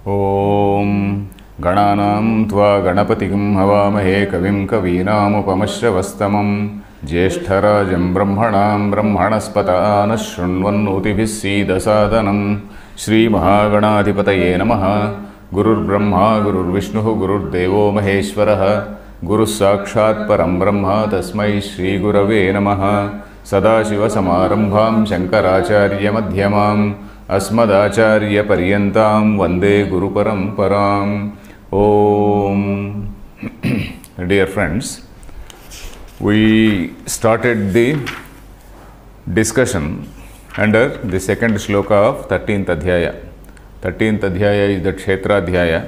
ॐ गणानां त्वा गणपतिं हवामहे कविं कवीनामुपमश्रवस्तमं ज्येष्ठराजं ब्रह्मणां ब्रह्मणस्पतानः शृण्वन्नोतिभिः सीदसादनं श्रीमहागणाधिपतये नमः। गुरुर्ब्रह्मा गुरुर्विष्णुः गुरुर्देवो महेश्वरः गुरुः साक्षात् परं ब्रह्म तस्मै श्रीगुरवे नमः। सदाशिवसमारम्भां शङ्कराचार्यमध्यमाम् अस्मदाचार्यपर्यन्तां वन्दे गुरुपरम्पराम्। Om. Dear friends, we started the discussion under the second shloka of 13th Adhyaya. 13th Adhyaya is the Kshetra Adhyaya,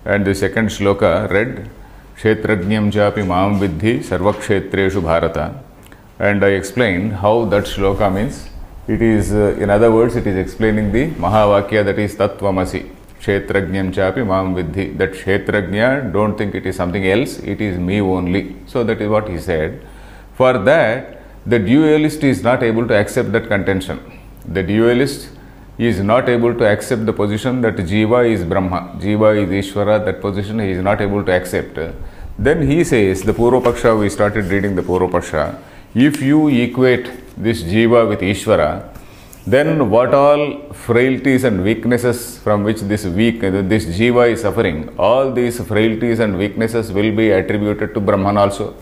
and the second shloka read Kshetrajñam chapi maam vidhi sarvakshetreshu bharata, and I explained how that shloka means. It is, in other words, it is explaining the Mahavakya, that is Tattvamasi. Kshetrajñam chapi maam vidhi. That Kshetrajña, don't think it is something else, it is me only. So that is what he said. For that, the dualist is not able to accept that contention. The dualist is not able to accept the position that Jiva is Brahma, Jiva is Ishvara. That position he is not able to accept. Then he says, the Purva Paksha, we started reading the Purva Paksha. If you equate this Jiva with Ishvara, then what all frailties and weaknesses from which this Jiva is suffering, all these frailties and weaknesses will be attributed to Brahman also.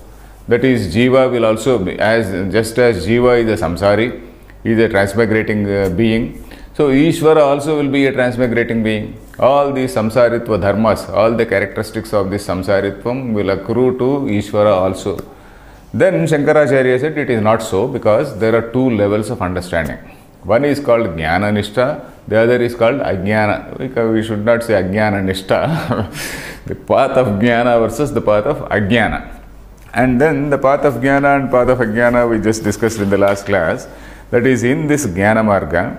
That is, Jiva will also be, just as Jiva is a samsari, is a transmigrating being, so Ishvara also will be a transmigrating being. All these samsaritva dharmas, all the characteristics of this samsaritvam will accrue to Ishvara also. Then Shankaracharya said it is not so, because there are two levels of understanding. One is called Jnana Nishtha, the other is called Ajnana. We should not say Ajnana Nishtha, the path of Jnana versus the path of Ajnana. And then the path of Jnana and path of Ajnana we just discussed in the last class. That is, in this Jnana Marga,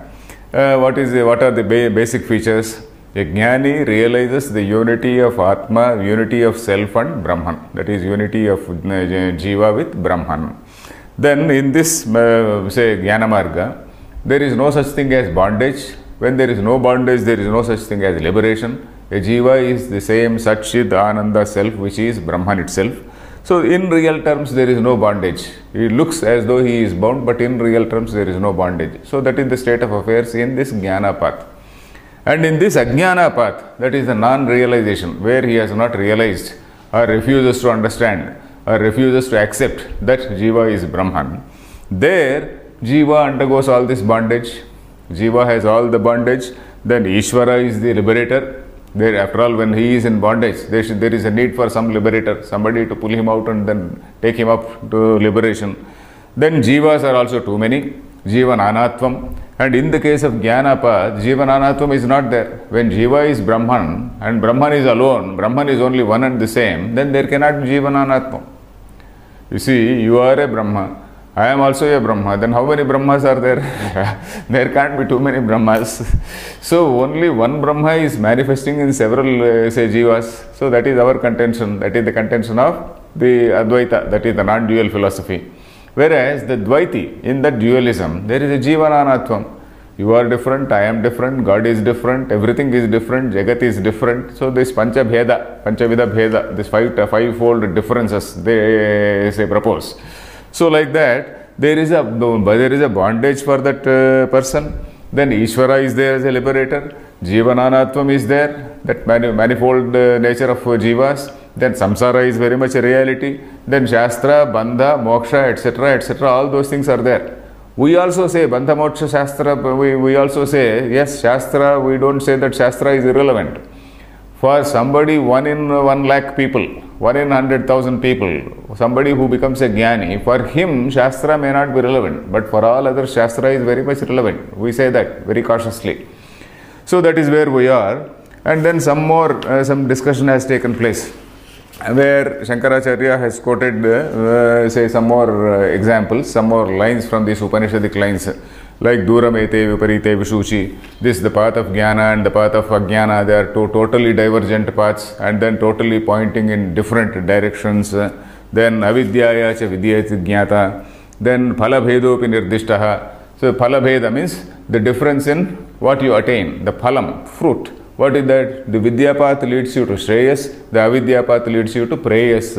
what are the basic features? A Jnani realizes the unity of Atma, unity of self and Brahman. That is, unity of Jiva with Brahman. Then in this, say, Jnana Marga, there is no such thing as bondage. When there is no bondage, there is no such thing as liberation. A Jiva is the same Satchid Ananda self, which is Brahman itself. So in real terms, there is no bondage. It looks as though he is bound, but in real terms, there is no bondage. So that is the state of affairs in this Jnana path. And in this Ajnana path, that is the non-realization, where he has not realized or refuses to understand or refuses to accept that Jiva is Brahman, there Jiva undergoes all this bondage. Jiva has all the bondage. Then Ishvara is the liberator. There, after all, when he is in bondage, there is a need for some liberator, somebody to pull him out and then take him up to liberation. Then Jivas are also too many. Jiva Nanatvam. And in the case of Jnana path, Jiva Nanatvam is not there. When Jiva is Brahman and Brahman is alone, Brahman is only one and the same, then there cannot be Jiva Nanatvam. You see, you are a Brahma, I am also a Brahma, then how many Brahmas are there? There can't be too many Brahmas. So only one Brahma is manifesting in several, say, Jivas. So that is our contention, that is the contention of the Advaita, that is the non-dual philosophy. Whereas the Dvaiti, in that dualism, there is a Jiva Nanatvam. You are different, I am different, God is different, everything is different, Jagat is different. So this Panchabheda, Panchavida Bheda, this fivefold differences they say propose. So like that, there is a bondage for that person. Then Ishvara is there as a liberator. Jiva Nanatvam is there, that manifold nature of Jivas. Then Samsara is very much a reality. Then Shastra, Bandha, Moksha, etc., etc., all those things are there. We also say Bandha, Moksha, Shastra, we also say, yes, Shastra, we don't say that Shastra is irrelevant. For somebody, 1 in 1 lakh people, 1 in 100,000 people, somebody who becomes a Jnani, for him, Shastra may not be relevant, but for all others, Shastra is very much relevant. We say that very cautiously. So that is where we are. And then some some discussion has taken place, where Shankaracharya has quoted, say, some more examples, some more lines from these Upanishadic lines, like Duramete Viparite Vishuchi. This is the path of Jnana and the path of Ajnana. They are two totally divergent paths and then totally pointing in different directions. Then Avidyaya cha Vidyati Jnata. Then Phalabhedopi Nirdishtaha. So Phalabheda means the difference in what you attain, the phalam, fruit. What is that? The Vidya path leads you to Shreyas, the Avidya path leads you to Preyas.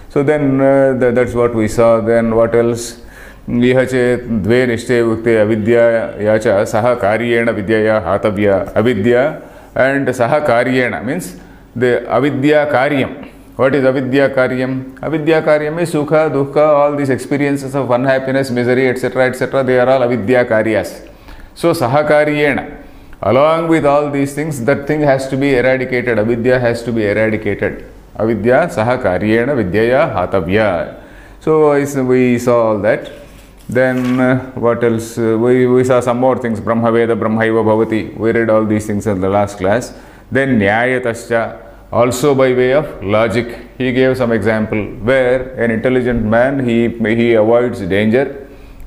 So then that's what we saw. Then what else? Iha chet dve nishche ukte avidya yacha saha karyena vidyaya hatavya. Avidya and saha karyena means the avidya karyam. What is avidya karyam? Avidya karyam is sukha, dukkha, all these experiences of unhappiness, misery, etc., they are all avidya karyas. So saha karyena, along with all these things, that thing has to be eradicated. Avidya has to be eradicated. Avidya saha karyena vidyaya hatavya. So we saw all that. Then what else? We saw some more things. Brahmaveda Brahmaiva Bhavati. We read all these things in the last class. Then Nyayatascha, also by way of logic. He gave some example where an intelligent man, he avoids danger.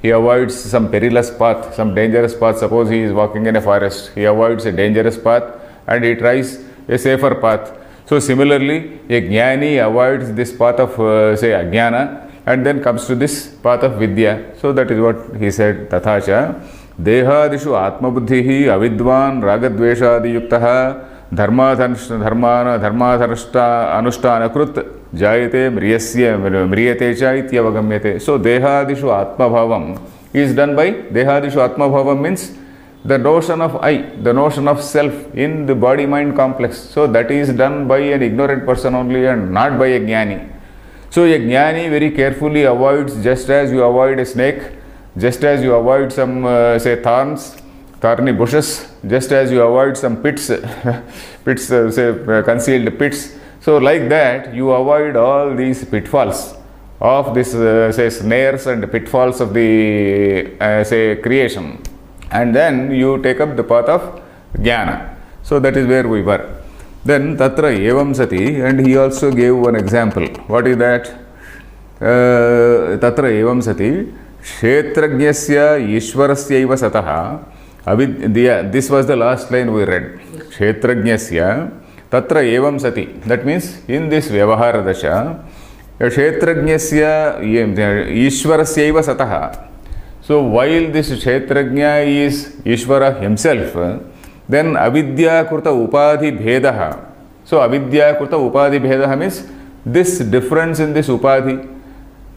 He avoids some perilous path, some dangerous path. Suppose he is walking in a forest. He avoids a dangerous path and he tries a safer path. So similarly, a jnani avoids this path of say ajnana and then comes to this path of vidya. So that is what he said. Tathacha dehadishu atmabuddhihi avidvan ragadveshadi yuktaha dharmadharshta anushtanakrut jayate mriyate cha ityavagamyate. So dehadishu atmabhavam is done by dehadishu atmabhavam means the notion of I, the notion of self in the body-mind complex. So that is done by an ignorant person only and not by a jnani. So a jnani very carefully avoids, just as you avoid a snake, just as you avoid some say thorny bushes, just as you avoid some pits, concealed pits. So like that you avoid all these pitfalls of this say snares and pitfalls of the say creation. And then you take up the path of jnana. So that is where we were. Then tatra evam sati, and he also gave one example. What is that? Tatra evam sati kshetrajnasya ishwarasyaiva sataha avidya. This was the last line we read. Kshetrajnasya tatra evam sati. That means in this vyavahara dasha kshetrajnasya ishwarasyaiva sataha. So while this Kshetrajna is Ishvara himself, then avidya kruta upadhi bhedaha. So avidya kruta upadhi bhedaha means this difference in this upadhi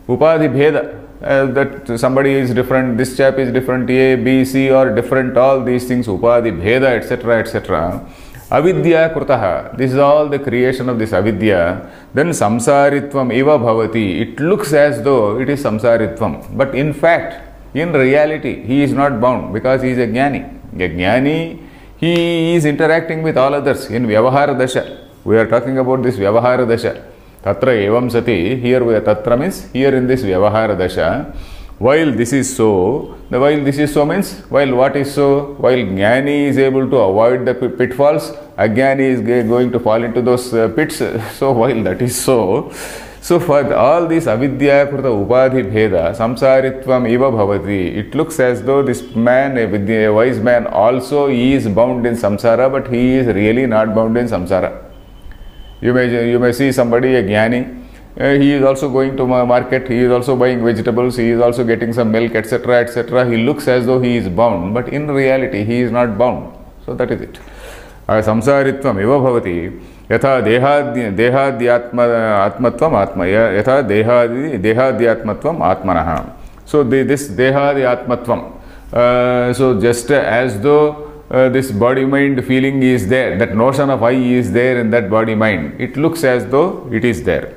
bheda, that somebody is different, this chap is different, A, B, C are different, all these things, upadhi bheda, etc., etc. Avidya krutaha, this is all the creation of this avidya. Then samsaritvam eva bhavati, it looks as though it is samsaritvam, but in fact, in reality, he is not bound because he is a jnani. A jnani, he is interacting with all others in vyavahara dasha. We are talking about this vyavahara dasha. Tatra evam sati, here we are, tatra means here in this vyavahara dasha. While this is so means, while what is so? While jnani is able to avoid the pitfalls, ajnani is going to fall into those pits. So while that is so, for all this avidya kruta upadhi bheda, samsaritvam eva bhavati, it looks as though this man, a wise man, also is bound in samsara, but he is really not bound in samsara. You may see somebody, a jnani, he is also going to market, he is also buying vegetables, he is also getting some milk, etc., etc. He looks as though he is bound, but in reality he is not bound. So that is it. Samsaritvam eva bhavati. Yatha dehadhyatmatvam atma, yatha dehadhyatmatvam atmanaha. So this dehadhyatmatvam, so just as though this body-mind feeling is there, that notion of I is there in that body-mind, it looks as though it is there.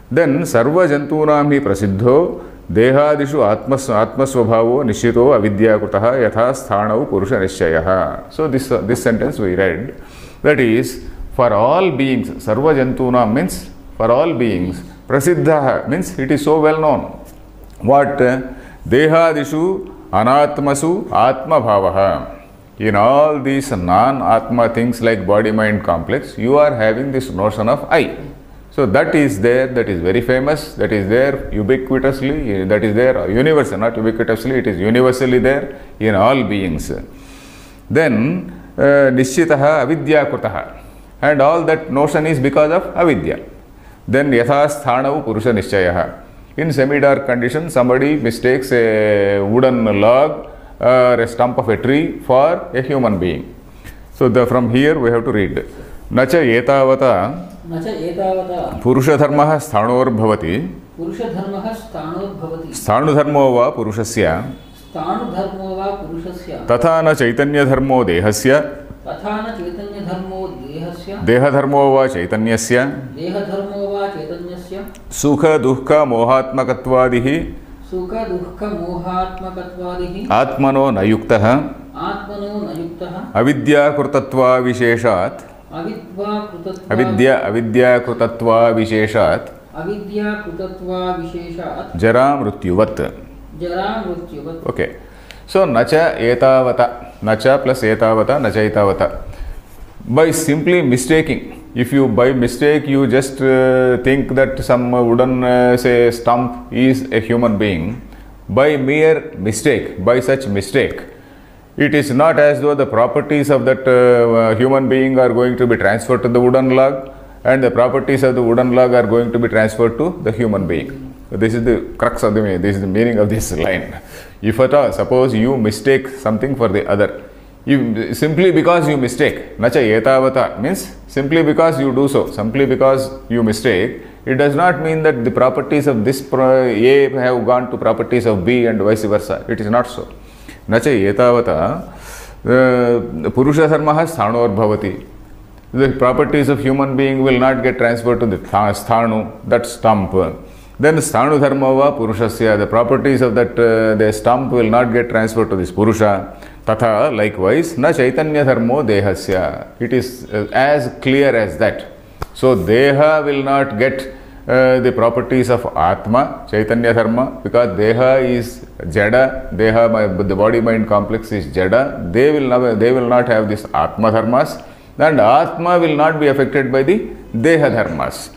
Then sarva jantunam hi prasiddho dehadishu atmasvabhavo nishito avidyakrutaha yatha sthanau purusha nishchayaha. So this sentence we read, that is, for all beings, sarva jantunam means for all beings, prasiddha means it is so well known. What? Dehadishu anatmasu atma bhavaha. In all these non-atma things like body-mind complex, you are having this notion of I. So that is there, that is very famous, that is there ubiquitously, that is there universally, not ubiquitously, it is universally there in all beings. Then nishchitaha avidyakrutaha. And all that notion is because of avidya. Then yatha sthanavu purusha nishchayaha. In semi-dark condition, somebody mistakes a wooden log or a stump of a tree for a human being. So from here we have to read. Nacha etavata पुरुषधर्मः स्थाणोर्भवति स्थाणुधर्मो वा पुरुषस्य तथा न चैतन्यधर्मो देहस्य देहधर्मो वा चैतन्यस्य सुख दुःख मोहात्मकत्वादिः आत्मनो न युक्तः अविद्याकृतत्वाविशेषात् अविद्याकृतत्वाविशेषात् जरा मृत्युवत्. Okay. So nacha etavata, nacha plus etavata, nacha etavata. By simply mistaking, if you by mistake you just think that some wooden say stump is a human being, by mere mistake, by such mistake, it is not as though the properties of that human being are going to be transferred to the wooden log and the properties of the wooden log are going to be transferred to the human being. This is the crux of the meaning. This is the meaning of this line. If at all, suppose you mistake something for the other, simply because you mistake, nacha etavata means simply because you do so, simply because you mistake, it does not mean that the properties of this A have gone to properties of B and vice versa. It is not so. Nacha etavata purushadharmah sthanorбhavati. The properties of human being will not get transferred to the sthanu, that stump. Then sthanu dharma va purushasya, the properties of that the stump will not get transferred to this purusha. Tatha, likewise, na chaitanya dharmo dehasya. It is as clear as that. So deha will not get the properties of atma, chaitanya dharma, because deha is jada, deha, the body mind complex is jada. They will not have this atma dharmas, and atma will not be affected by the deha dharmas.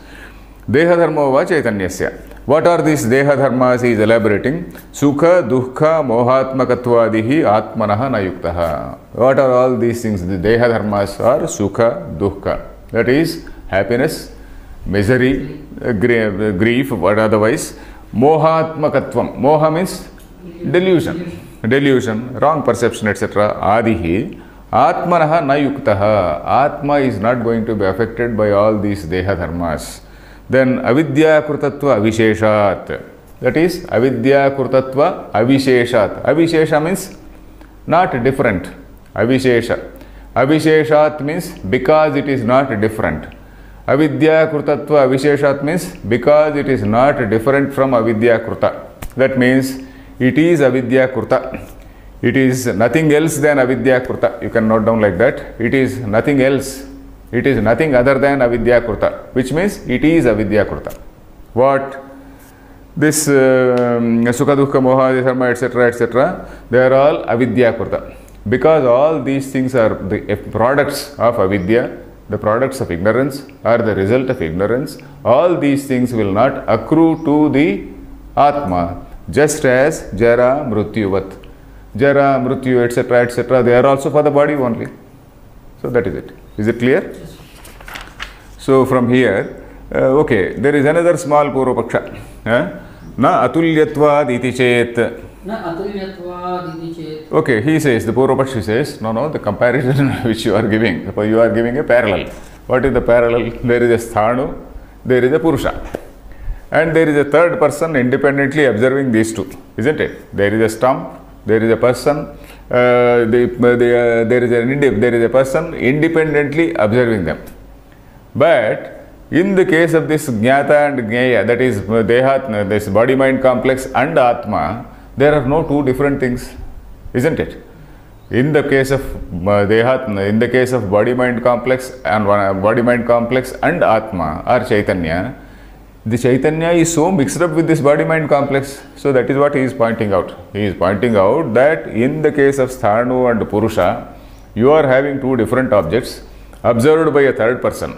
Deha dharma va chaitanyasya. What are these deha dharmas? He is elaborating. Sukha, dukkha, mohatmakattvadihi atmanaha na yuktaha. What are all these things? The deha dharmas are sukha, dukkha. That is happiness, misery, grief, what otherwise. Mohatmakattvam. Moha means delusion. Delusion, wrong perception, etc. Adihi. Atmanaha na yuktaha. Atma is not going to be affected by all these deha dharmas. Then avidya krutatva avisheshat. That is avidya krutatva avisheshat. Avishesha means not different. Avishesha. Avisheshat means because it is not different. Avidya krutatva avisheshat means because it is not different from avidya kruta. That means it is avidya kruta. It is nothing else than avidya kruta. You can note down like that. It is nothing else. It is nothing other than avidya kruta, which means it is avidya kruta. What? This sukha, dukkha, moha, dharma, etc., etc., they are all avidya kruta. Because all these things are the products of avidya, the products of ignorance, are the result of ignorance. All these things will not accrue to the atma, just as jara, mrityuvat. Jara, mrityu, etc., etc., they are also for the body only. So that is it. Is it clear? So from here, okay, there is another small purvapaksha. Na atulyatvad iti chet. Okay, he says, the purvapaksha says, no, the comparison which you are giving a parallel. What is the parallel? There is a sthanu, there is a purusha. And there is a third person independently observing these two, isn't it? There is a stump, there is a person, there is a person independently observing them. But in the case of this jnata and jnaya, that is deha, this body mind complex and atma, there are no two different things, isn't it? In the case of deha, in the case of body mind complex and atma or chaitanya, the chaitanya is so mixed up with this body mind complex. So that is what he is pointing out. He is pointing out that in the case of sthanu and purusha, you are having two different objects observed by a third person.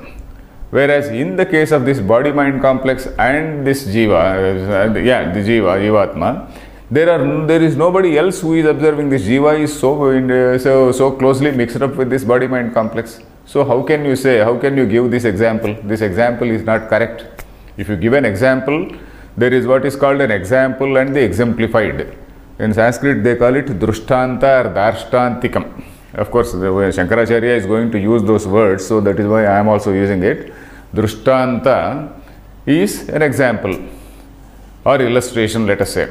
Whereas in the case of this body mind complex and this jiva, the jiva, jivatma, there is nobody else who is observing. This jiva is so closely mixed up with this body mind complex. So how can you say, how can you give this example? This example is not correct. If you give an example, there is what is called an example and the exemplified. In Sanskrit, they call it drushtanta or darshtantikam. Of course, the way Shankaracharya is going to use those words, so that is why I am also using it. Drishtanta is an example or illustration, let us say.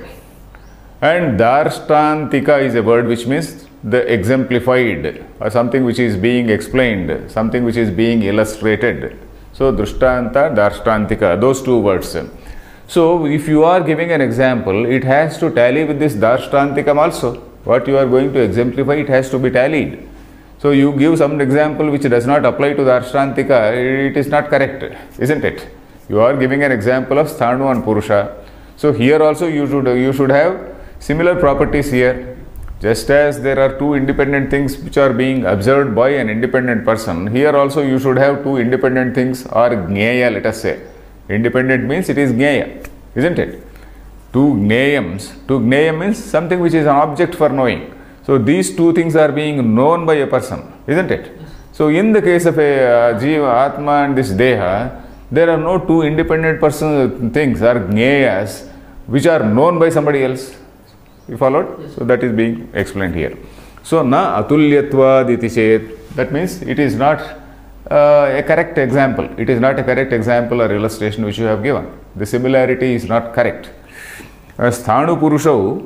And Darshtantika is a word which means the exemplified, or something which is being explained, something which is being illustrated. So Drishtanta, Darshtantika, those two words. So if you are giving an example, it has to tally with this Darshtantikam also. What you are going to exemplify, it has to be tallied. So you give some example which does not apply to Darshtantika, it is not correct, isn't it? You are giving an example of Sthanu and Purusha. So here also you should have similar properties here. Just as there are two independent things which are being observed by an independent person, here also you should have two independent things, or Gneya, let us say. Independent means it is Gneya, isn't it? Two Gneyams. Two Gneyam means something which is an object for knowing. So these two things are being known by a person, isn't it? So in the case of a Jiva, Atma and this Deha, there are no two independent things or Gneyas which are known by somebody else. You followed? Yes. So that is being explained here. So na atulyatvad iti chet, that means it is not a correct example. It is not a correct example or illustration which you have given. The similarity is not correct. Sthanu purushau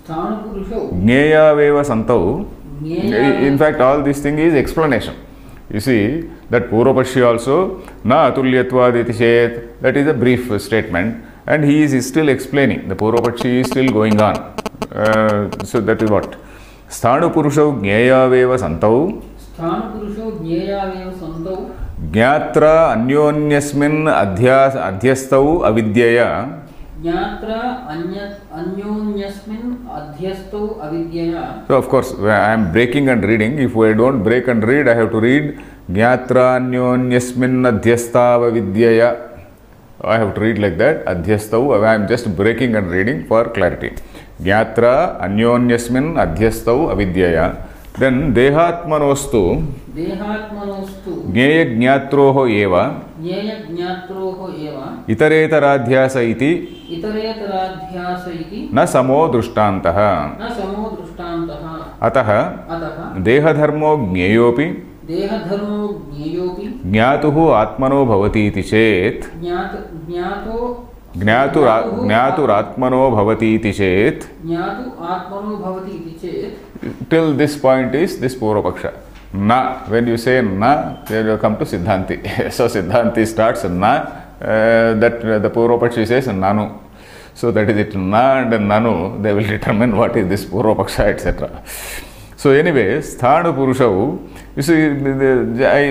Gneyaveva santau. In fact, all this thing is explanation. You see that Purvapaksha also na atulyatvad iti chet, that is a brief statement, and he is still explaining. The Purvapaksha is still going on. So that is what Sthanu Purushau Gneyaveva Santau Jnatra Anyonyasmin Adhyastau Avidyaya. So of course I am breaking and reading. If I don't break and read, I have to read Jnatra Anyonyasmin Adhyastava Vidyaya. I have to read like that. Adhyastau. I am just breaking and reading for clarity. Jnatra Anyonyasmin Adhyastau Avidyaya. Then Dehatmanostu Gneya Jnatroho Eva Itaretaraadhyasa iti Na samo Drishtantaha Ataha Dehadharmo Gneyopi Jnatuhu Atmano Bhavati iti chet Jnaturatmano Bhavati iti chet. Till this point is this Purvapaksha. Na, when you say na, then you come to Siddhanti. So Siddhanti starts na, that the Purvapaksha says nanu. So that is it, na and nanu, they will determine what is this Purvapaksha, etc. So anyway, Sthanu Purushavu, you see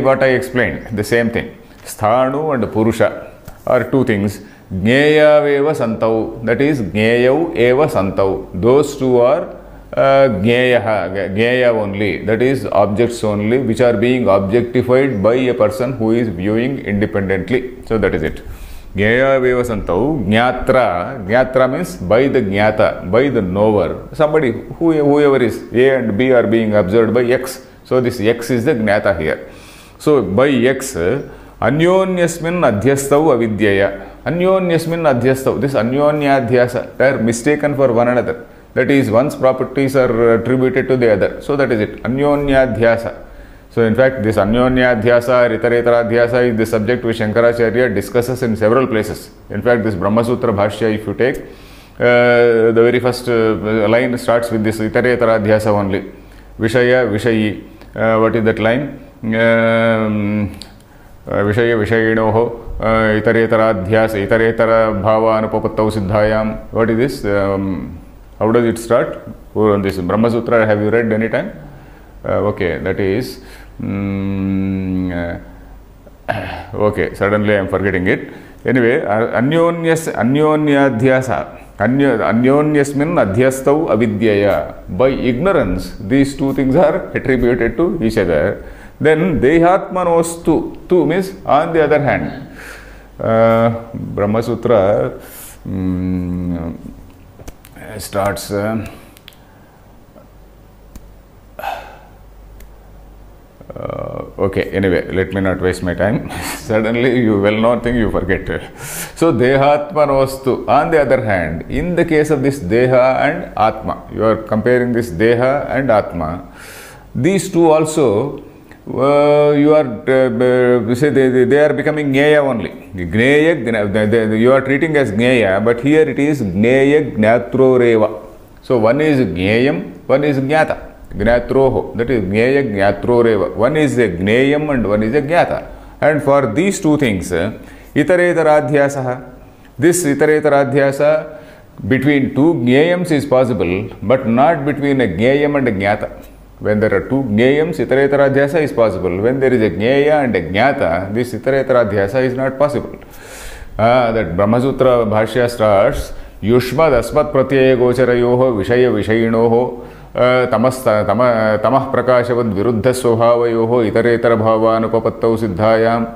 what I explained, the same thing. Sthanu and Purusha are two things. Gneyaveva Santau, that is Gneyav eva Santau. Those two are Gneya only, that is objects only, which are being objectified by a person who is viewing independently. So that is it. Gneyaveva Santau, Jnatra means by the Jnata, by the knower. Somebody, whoever is, A and B are being observed by X. So this X is the Jnata here. So by X, Anyonyasmin Adhyastau Avidyaya. Anyonyasmin Adhyastau. This Anyonyadhyasa, they are mistaken for one another. That is, one's properties are attributed to the other. So that is it. Anyonyadhyasa. So in fact, this Anyonyadhyasa, Itaretaraadhyasa is the subject which Shankaracharya discusses in several places. In fact, this Brahma Sutra Bhashya, if you take, the very first line starts with this Itaretaraadhyasa only. Vishaya, Vishayi. What is that line? Vishaya Vishayinoho Itaretaraadhyasa Itaretara Bhava Anupapattau Siddhayam. What is this? How does it start? This Brahma Sutra, have you read any time? Okay, that is okay, suddenly I am forgetting it. Anyway, Anyonyadhyasa Anyonyasmin Adhyastau Avidyaya. By ignorance, these two things are attributed to each other. Then Dehatmanostu, tu means on the other hand. Brahma Sutra starts okay, anyway, let me not waste my time. Suddenly you will not think, you forget. So Dehatmanostu, on the other hand, in the case of this Deha and Atma, you are comparing this Deha and Atma, these two also, you are say they are becoming Gneya only. Gneya, you are treating as Gneya, but here it is Gneya Gnatroreva. So one is Gneyam, one is Gnata. Gnatroho, that is Gneya Gnatroreva. One is a Gneyam and one is a Gnata. And for these two things, Itaretara-adhyasaha. This Itaretara-adhyasa between two Gneyams is possible, but not between a Gneyam and a Gnata. When there are two Gneyams, Itaretara-adhyasa is possible. When there is a Gneya and a Gnata, this Itaretara-adhyasa is not possible. That Brahmasutra Bhashya starts, Yushmad Asmat Pratyaya Gocharayoho Vishaya Vishayinoho Tamah Prakashavad Viruddha Swabhavayoho Itaretara Bhava Anupapattau Siddhayam.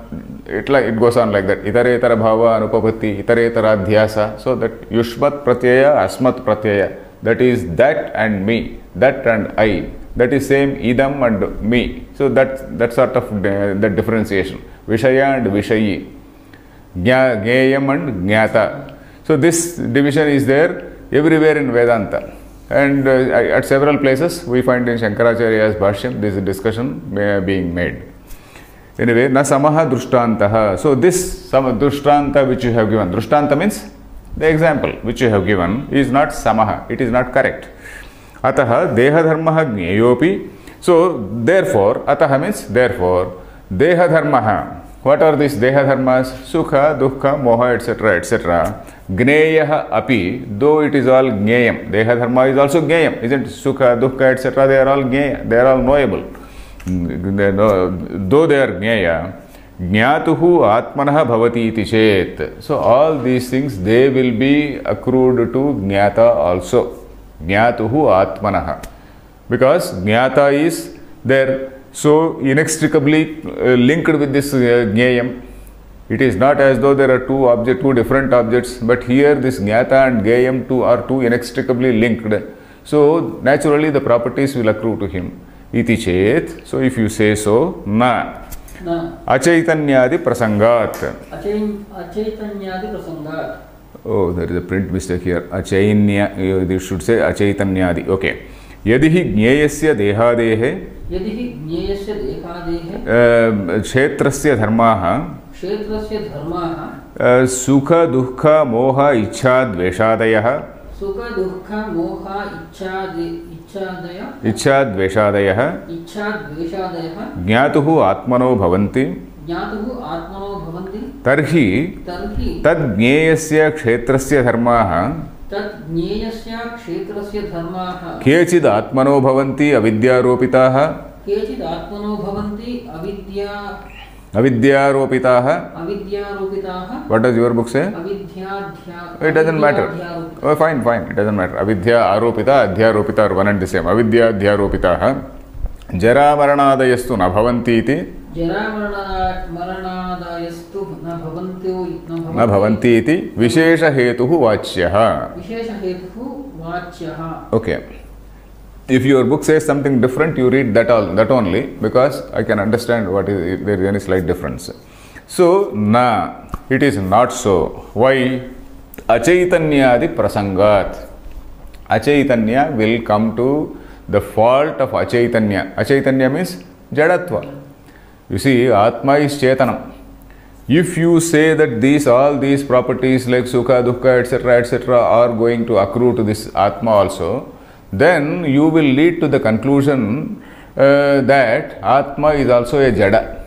It goes on like that. Itaretara Bhava Anupapatti, Itaretara Adhyasa. So that Yushmat Pratyaya, Asmat Pratyaya. That is that and me, that and I. That is same idam and me. So that sort of the differentiation. Vishaya and Vishayi. Gneyam and Gnata. So this division is there everywhere in Vedanta. And at several places we find in Shankaracharya's Bhashyam this discussion being made. Anyway, na samaha drushtantaha. So this drushtanta which you have given, drushtanta means the example which you have given is not samaha, it is not correct. Ataha dehadharmaha gneyopi. So therefore, ataha means therefore, dehadharmaha. What are these dehadharmas? Sukha, dukkha, moha, etc. etc. Gneyaha api, though it is all gneyam. Dehadharma is also gneyam, isn't it? Sukha, dukkha, etc. They are all gneya, they are all knowable. Though they are gneya, Jnatuhu atmanaha bhavati iti chet. So all these things, they will be accrued to Jnata also. Jnatuhu atmanaha. Because Jnata is there so inextricably linked with this Gneyam. It is not as though there are two different objects, but here this Jnata and Gneyam are two inextricably linked. So naturally the properties will accrue to him. Iti chet. So if you say so, na. Achaitanyadi prasangat. Achaitanyadi prasangat. Oh, there is a print mistake here. Achainya, you should say achaitanyadi. Okay. Yadihi gneyasya dehadehe. Yadihi gneyasya dehadehe. Kshetrasya dharmaha. Kshetrasya dharmaha. Sukha, dukkha, moha, ichha, dveshadayaha. Sukha, dukkha, moha, ichha, dveshadayaha. Jnatuhu atmano bhavanti. Tarhi tad gneyasya kshetrasya dharmaha. Kechid atmano bhavanti avidyaropitaha. Avidyaropitaha. What does your book say? It doesn't matter. Oh, fine. It doesn't matter. Avidya aropita, adhyaropita are one and the same. Avidya adhyaropitaha. Jara maranadayastu na bhavanti iti. Jara maranaadayastu na bhavanti iti. Vishesha hetuhu vachyaha. Vishesha hetuhu vachyaha. Okay. If your book says something different, you read that only, because I can understand what is, if there is any slight difference. So, na, it is not so. Why? Achaitanyadi prasangat. Achaitanya will come to the fault of achaitanya. Achaitanya means jadatva. You see, Atma is Chetanam. If you say that all these properties like Sukha, Dukkha, etc. are going to accrue to this Atma also, then you will lead to the conclusion that Atma is also a Jada.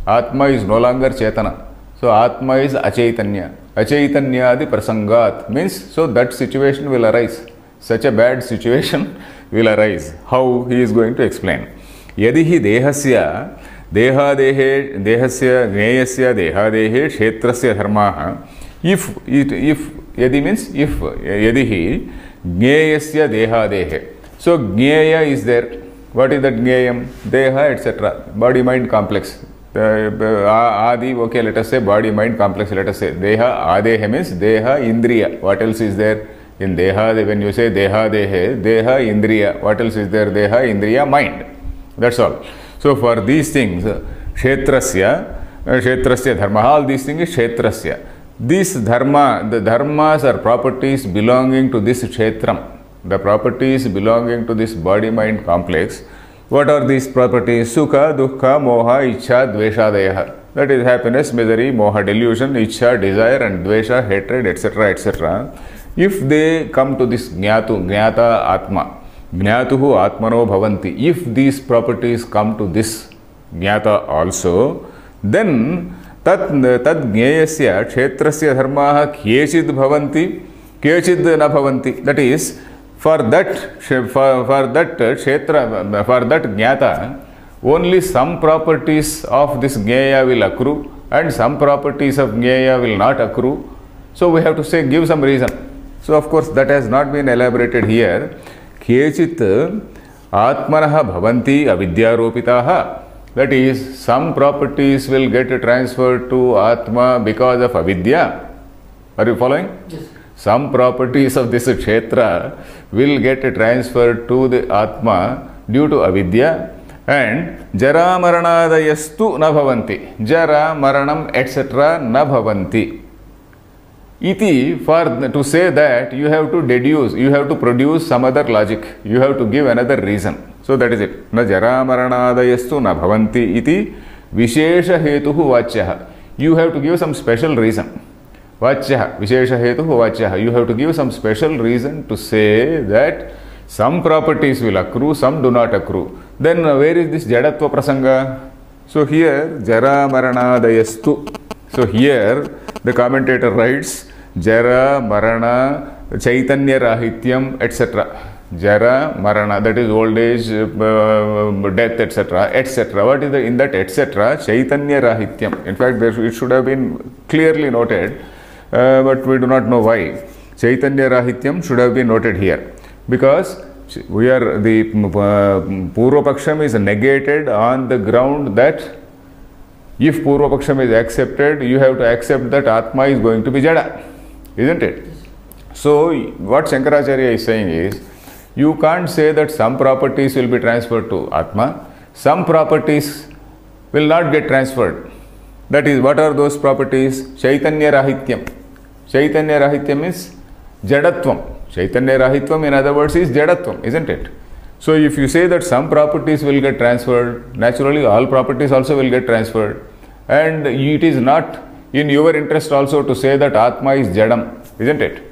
Atma is no longer Chetana. So Atma is Achaitanya. Achaitanyadi prasangat means, so that situation will arise. Such a bad situation will arise. How? He is going to explain. Yadihi dehasya dehasya gneyasya dehadehe kshetrasya dharmaha. If yadi means if, yadihi gneyasya dehadehe. So gneya is there. What is that gneyam? Deha, etc. Body mind complex. Adi, okay, let us say body mind complex, let us say. Deha, adehe means deha, indriya. What else is there? In deha, when you say deha, deha, indriya. What else is there? Deha, indriya, mind. That's all. So for these things, kshetrasya dharma, all these things is kshetrasya. This dharma, the dharmas are properties belonging to this kshetram. The properties belonging to this body mind complex. What are these properties? Sukha, dukkha, moha, ichha, dveshadayah. That is happiness, misery, moha, delusion, ichha, desire, and dvesha, hatred, etc., etc. If they come to this jnata atma, jnatuhu atmano bhavanti, if these properties come to this jnata also, then tad jneyasya kshetrasya dharmaha kyechid bhavanti, kyechid na bhavanti. That is, for that kshetra, for that jnata, only some properties of this jnaya will accrue and some properties of jnaya will not accrue. So we have to say, give some reason. So of course that has not been elaborated here. Kechit atmanaha bhavanti avidyaropitaha. That is, some properties will get transferred to atma because of avidya. Are you following? Yes. Some properties of this kshetra will get transferred to the atma due to avidya, and jara maranadayastu na bhavanti. Jara, maranam, etc. na bhavanti. Iti, to say that, you have to deduce, you have to produce some other logic, you have to give another reason. So that is it. Na jara maranadayastu na bhavanti iti vishesha hetuhu vachyaha. You have to give some special reason. Vachyaha, vishesha hetuhu vachyaha. You have to give some special reason to say that some properties will accrue, some do not accrue. Then where is this jadatva prasanga? So here, jara maranadayastu. So here, the commentator writes, jara, marana, chaitanya rahityam, etc. Jara, marana, that is old age, death, etc., etc. What is in that etc.? Chaitanya rahityam. In fact, it should have been clearly noted, but we do not know why. Chaitanya rahityam should have been noted here, because we are, the Purva Paksham is negated on the ground that if Purva Paksham is accepted, you have to accept that Atma is going to be Jada, isn't it? So what Shankaracharya is saying is, you can't say that some properties will be transferred to Atma, some properties will not get transferred. That is, what are those properties? Chaitanya Rahityam. Chaitanya Rahityam is Jadatvam. Chaitanya Rahitvam, in other words, is Jadatvam, isn't it? So if you say that some properties will get transferred, naturally all properties also will get transferred. And it is not in your interest also to say that Atma is Jadam, isn't it?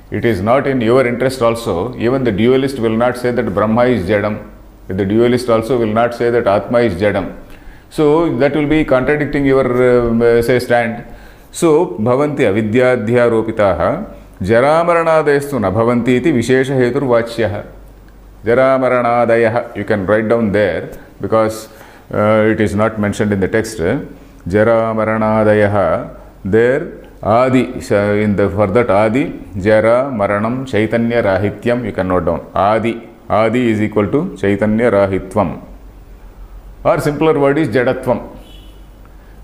It is not in your interest also. Even the dualist will not say that Brahma is Jadam. The dualist also will not say that Atma is Jadam. So that will be contradicting your say stand. So bhavanti avidyadhyaropitaha jaramaranadestu na bhavanti iti vishesha hetur vachyaha. Jaramaranadayah, you can write down there because it is not mentioned in the text. Jaramaranadayah, there Adi, in the for that Adi, Jara, Maranam, Chaitanya Rahityam, you can note down. Adi is equal to Chaitanya Rahitvam. Or simpler word is Jadatvam.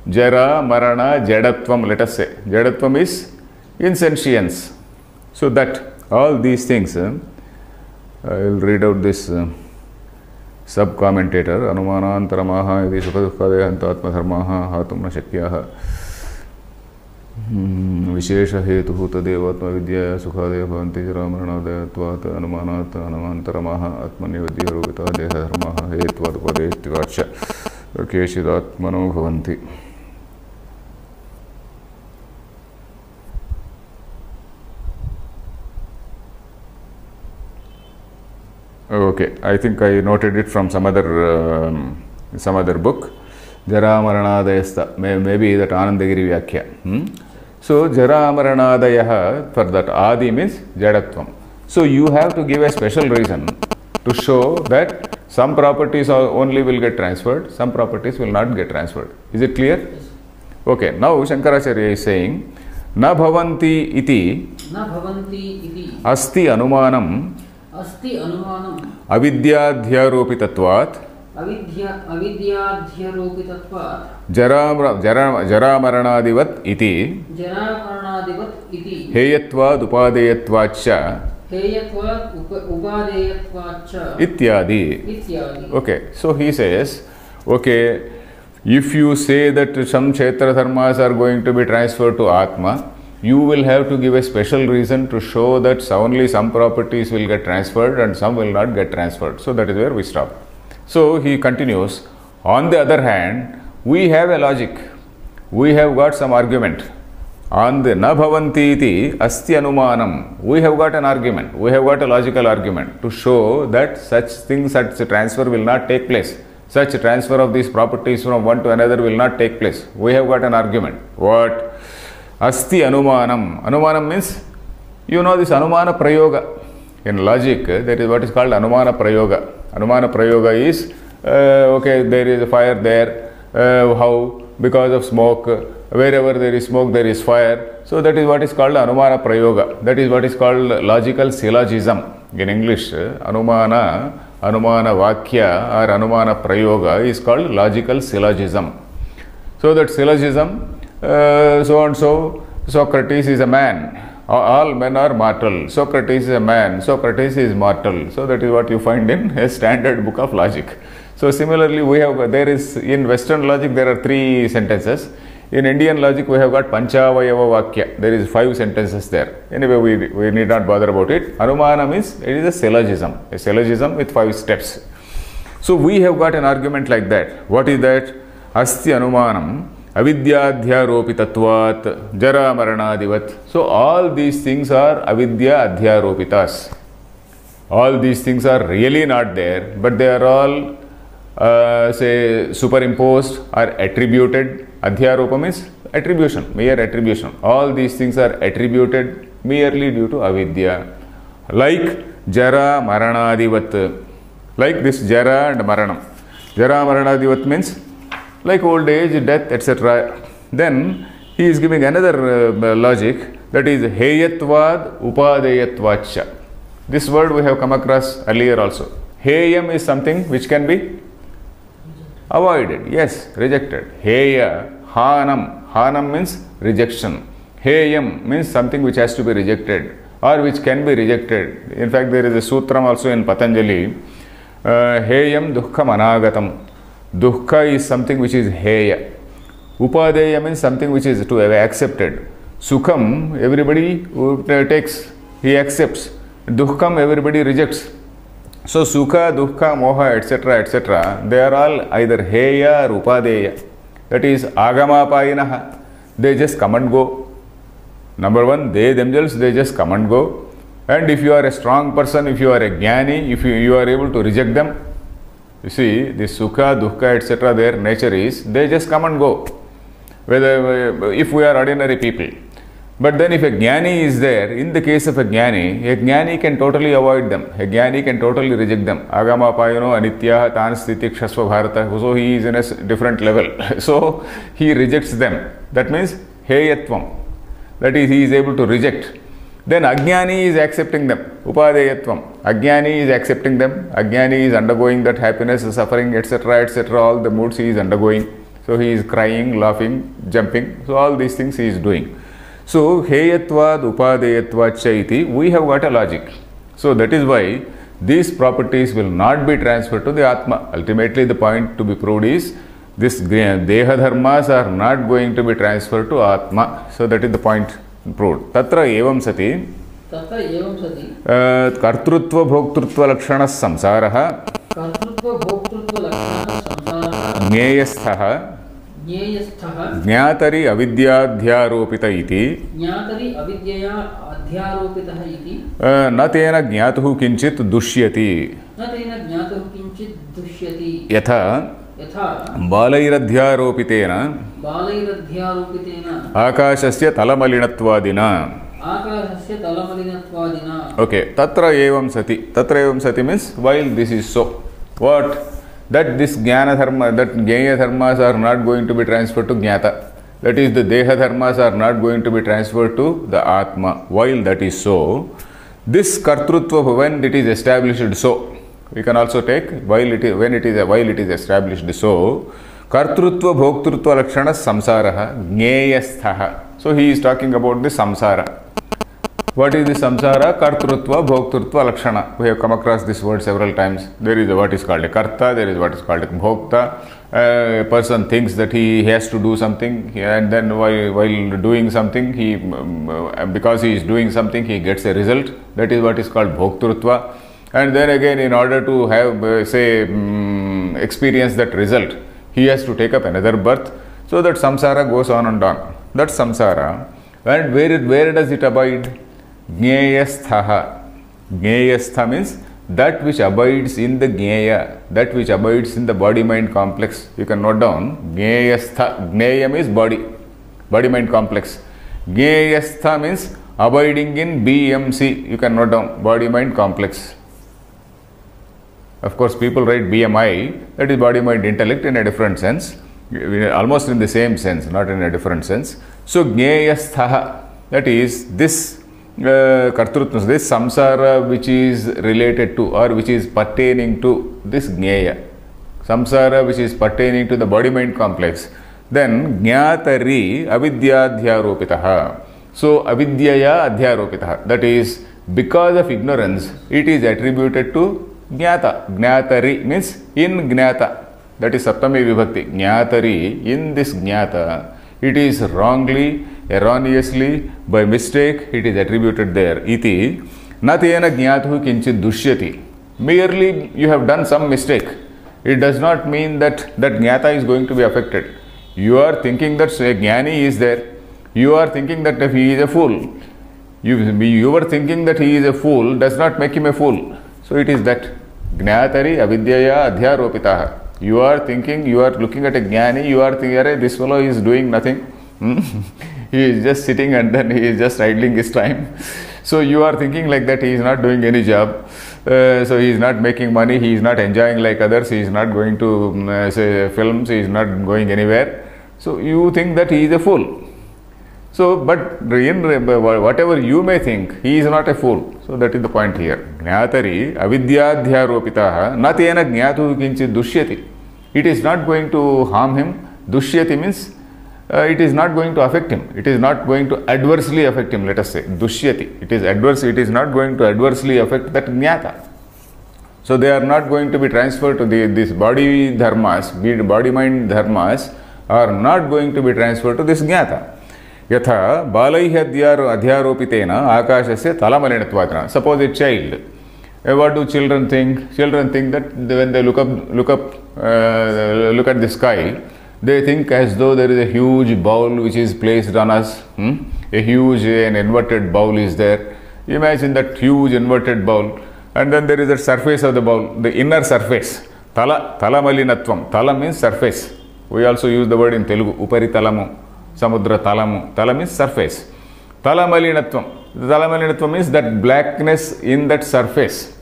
Jara, Marana, Jadatvam, let us say. Jadatvam is insentience. So that all these things, I will read out this sub-commentator. Anumanantaramaha iti sukha-dukkhadehanto atma-dharmaha hatum na shakyaha. Vishesha hetuhu tadeva atma-vidyaya sukha-deha bhavanti jara-maranadayatvat anumanantaramaha atma-nivadhyaropita deha-dharmaha hetvad-upadeshtivacha keshid-atmano bhavanti. Okay, I think I noted it from some other book. Jara Maranadayasta, maybe that Anandagiri Vyakya. So Jara Maranadayah, for that Adi means Jadatvam. So you have to give a special reason to show that some properties only will get transferred, some properties will not get transferred. Is it clear? Yes. Okay, now Shankaracharya is saying, Na bhavanti iti asti anumanam avidyadhyaropitatvat jara-maranadivat iti heyatvad upadeyatvacha ityadi. Okay, so he says, okay, if you say that some kshetra dharmas are going to be transferred to Atma, you will have to give a special reason to show that only some properties will get transferred and some will not get transferred. So that is where we stop. So he continues, on the other hand, we have a logic. We have got some argument. On the na bhavanti iti asti anumanam. We have got an argument. We have got a logical argument to show that such things, such transfer will not take place. Such transfer of these properties from one to another will not take place. We have got an argument. What? Asti anumanam. Anumanam means, you know this anumana prayoga. In logic, there is what is called anumana prayoga. Anumana prayoga is, okay, there is a fire there. How? Because of smoke. Wherever there is smoke, there is fire. So that is what is called anumana prayoga. That is what is called logical syllogism. In English, anumana vakya or anumana prayoga is called logical syllogism. So that syllogism, so and so, Socrates is a man. All men are mortal. Socrates is a man. Socrates is mortal. So that is what you find in a standard book of logic. So similarly, there is in Western logic there are 3 sentences. In Indian logic, we have got Panchavayava Vakya. There is 5 sentences there. Anyway, we need not bother about it. Anumana means it is a syllogism with 5 steps. So we have got an argument like that. What is that? Asti anumanam avidyadhyaropitatvat jara maranadivat. So all these things are avidya adhyaropitas. All these things are really not there, but they are all say superimposed or attributed. Adhyaropa means attribution, mere attribution. All these things are attributed merely due to avidya. Like jara maranadivat. Like this jara and maranam. Jara maranadivat means like old age, death, etc. Then he is giving another logic, that is heyatvad upadeyatvacha. This word we have come across earlier also. Heyam is something which can be avoided, yes, rejected. Heya, hanam. Hanam means rejection. Heyam means something which has to be rejected or which can be rejected. In fact, there is a sutram also in Patanjali. Heyam dukkham anagatam. Dukkha is something which is heya. Upadeya means something which is to have accepted. Sukham, everybody takes, he accepts. Dukkham, everybody rejects. So sukha, dukkha, moha, etc., they are all either heya or upadeya. That is agamapayinaha. They just come and go. Number one, they themselves, they just come and go. And if you are a strong person, if you are a jnani, if you are able to reject them, you see, this sukha, dukkha, etc., their nature is, they just come and go. Whether, if we are ordinary people. But then if a jnani is there, in the case of a jnani can totally avoid them. A jnani can totally reject them. Agama payano anitya tan sthiti kshasva bharata. So he is in a different level. So he rejects them. That means heyatvam. That is, he is able to reject. Then Ajnani is accepting them. Upadeyatvam. Ajnani is accepting them. Ajnani is undergoing that happiness, suffering, etc., all the moods he is undergoing. So he is crying, laughing, jumping. So all these things he is doing. So heyatvad upadeyatvad chaiti, we have got a logic. So that is why these properties will not be transferred to the Atma. Ultimately the point to be proved is this Deha dharmas are not going to be transferred to Atma. So that is the point proved. Tatra evam sati kartrutva bhoktrutva lakshana samsaraha ज्ञेयस्थः ज्ञातरि अविद्याध्यारोपित इति न तेन ज्ञातुः किंचित् दुष्यति यथा बालैरध्यारोपितेन आकाशस्य तलमलिनत्वादिना. Okay, tatra evam sati means while this is so, what? That this jnana dharma, that jnaya dharmas are not going to be transferred to jnata. That is, the deha dharmas are not going to be transferred to the atma. While that is so, this kartrutva, when it is established so, we can also take while it is established so, kartrutva bhoktrutva lakshana samsaraha jneyasthaha. So he is talking about the samsara. What is the samsara? Kartrutva, bhoktrutva, lakshana. We have come across this word several times. There is what is called a karta, there is what is called a bhokta. A person thinks that he has to do something, and then while doing something, because he is doing something, he gets a result. That is what is called bhoktrutva. And then again, in order to have, experience that result, he has to take up another birth. So that samsara goes on and on. That's samsara. And where does it abide? Jneyasthaha. Jneyastha means that which abides in the Jneya, that which abides in the body-mind complex. You can note down Jneyastha. Jneyam is body, body-mind complex. Jneyastha means abiding in BMC. You can note down body-mind complex. Of course, people write BMI, that is body-mind intellect in a different sense, almost in the same sense, not in a different sense. So, Jneyasthaha, that is this kartrutva, this samsara which is related to or which is pertaining to this Jneya. Samsara which is pertaining to the body-mind complex. Then, Jnatari avidyadhyaropitaha. So, avidyaya adhyaropitaha, that is because of ignorance, it is attributed to Jnata. Jnatari means in Jnata. That is Saptami Vibhakti. Jnatari, in this Jnata, it is wrongly, erroneously, by mistake, it is attributed there. Iti, natena jnatuhu kinchit dushyati. Merely you have done some mistake. It does not mean that that jnata is going to be affected. You are thinking that a jnani is there. You are thinking that if he is a fool. You were thinking that he is a fool does not make him a fool. So it is that. Jnatari avidyaya adhyaropitaha. You are thinking, you are looking at a jnani, you are thinking, this fellow is doing nothing. He is just sitting and then he is just idling his time. So you are thinking like that, he is not doing any job. So he is not making money, he is not enjoying like others, he is not going to say films, he is not going anywhere. So you think that he is a fool. So, but in whatever you may think, he is not a fool. So that is the point here. Jnatari avidyadhyaropitaha natena jnatuhu kinchit dushyati. It is not going to harm him. Dushyati means it is not going to affect him. It is not going to adversely affect him, let us say. Dushyati. It is adverse. It is not going to adversely affect that jnata. So they are not going to be transferred to this body dharmas, body-mind dharmas are not going to be transferred to this jnata. Yatha balaihi adhyaropitena akashasya talamalinatvatana. Suppose a child. What do children think? Children think that when they look at the sky, they think as though there is a huge bowl which is placed on us. A huge, an inverted bowl is there. Imagine that huge inverted bowl, and then there is a surface of the bowl, the inner surface. Talamalinatvam. Tala means surface. We also use the word in Telugu, upari talamu. Samudra talamu. Tala means surface. Talamalinatvam. Talamalinatvam means that blackness in that surface.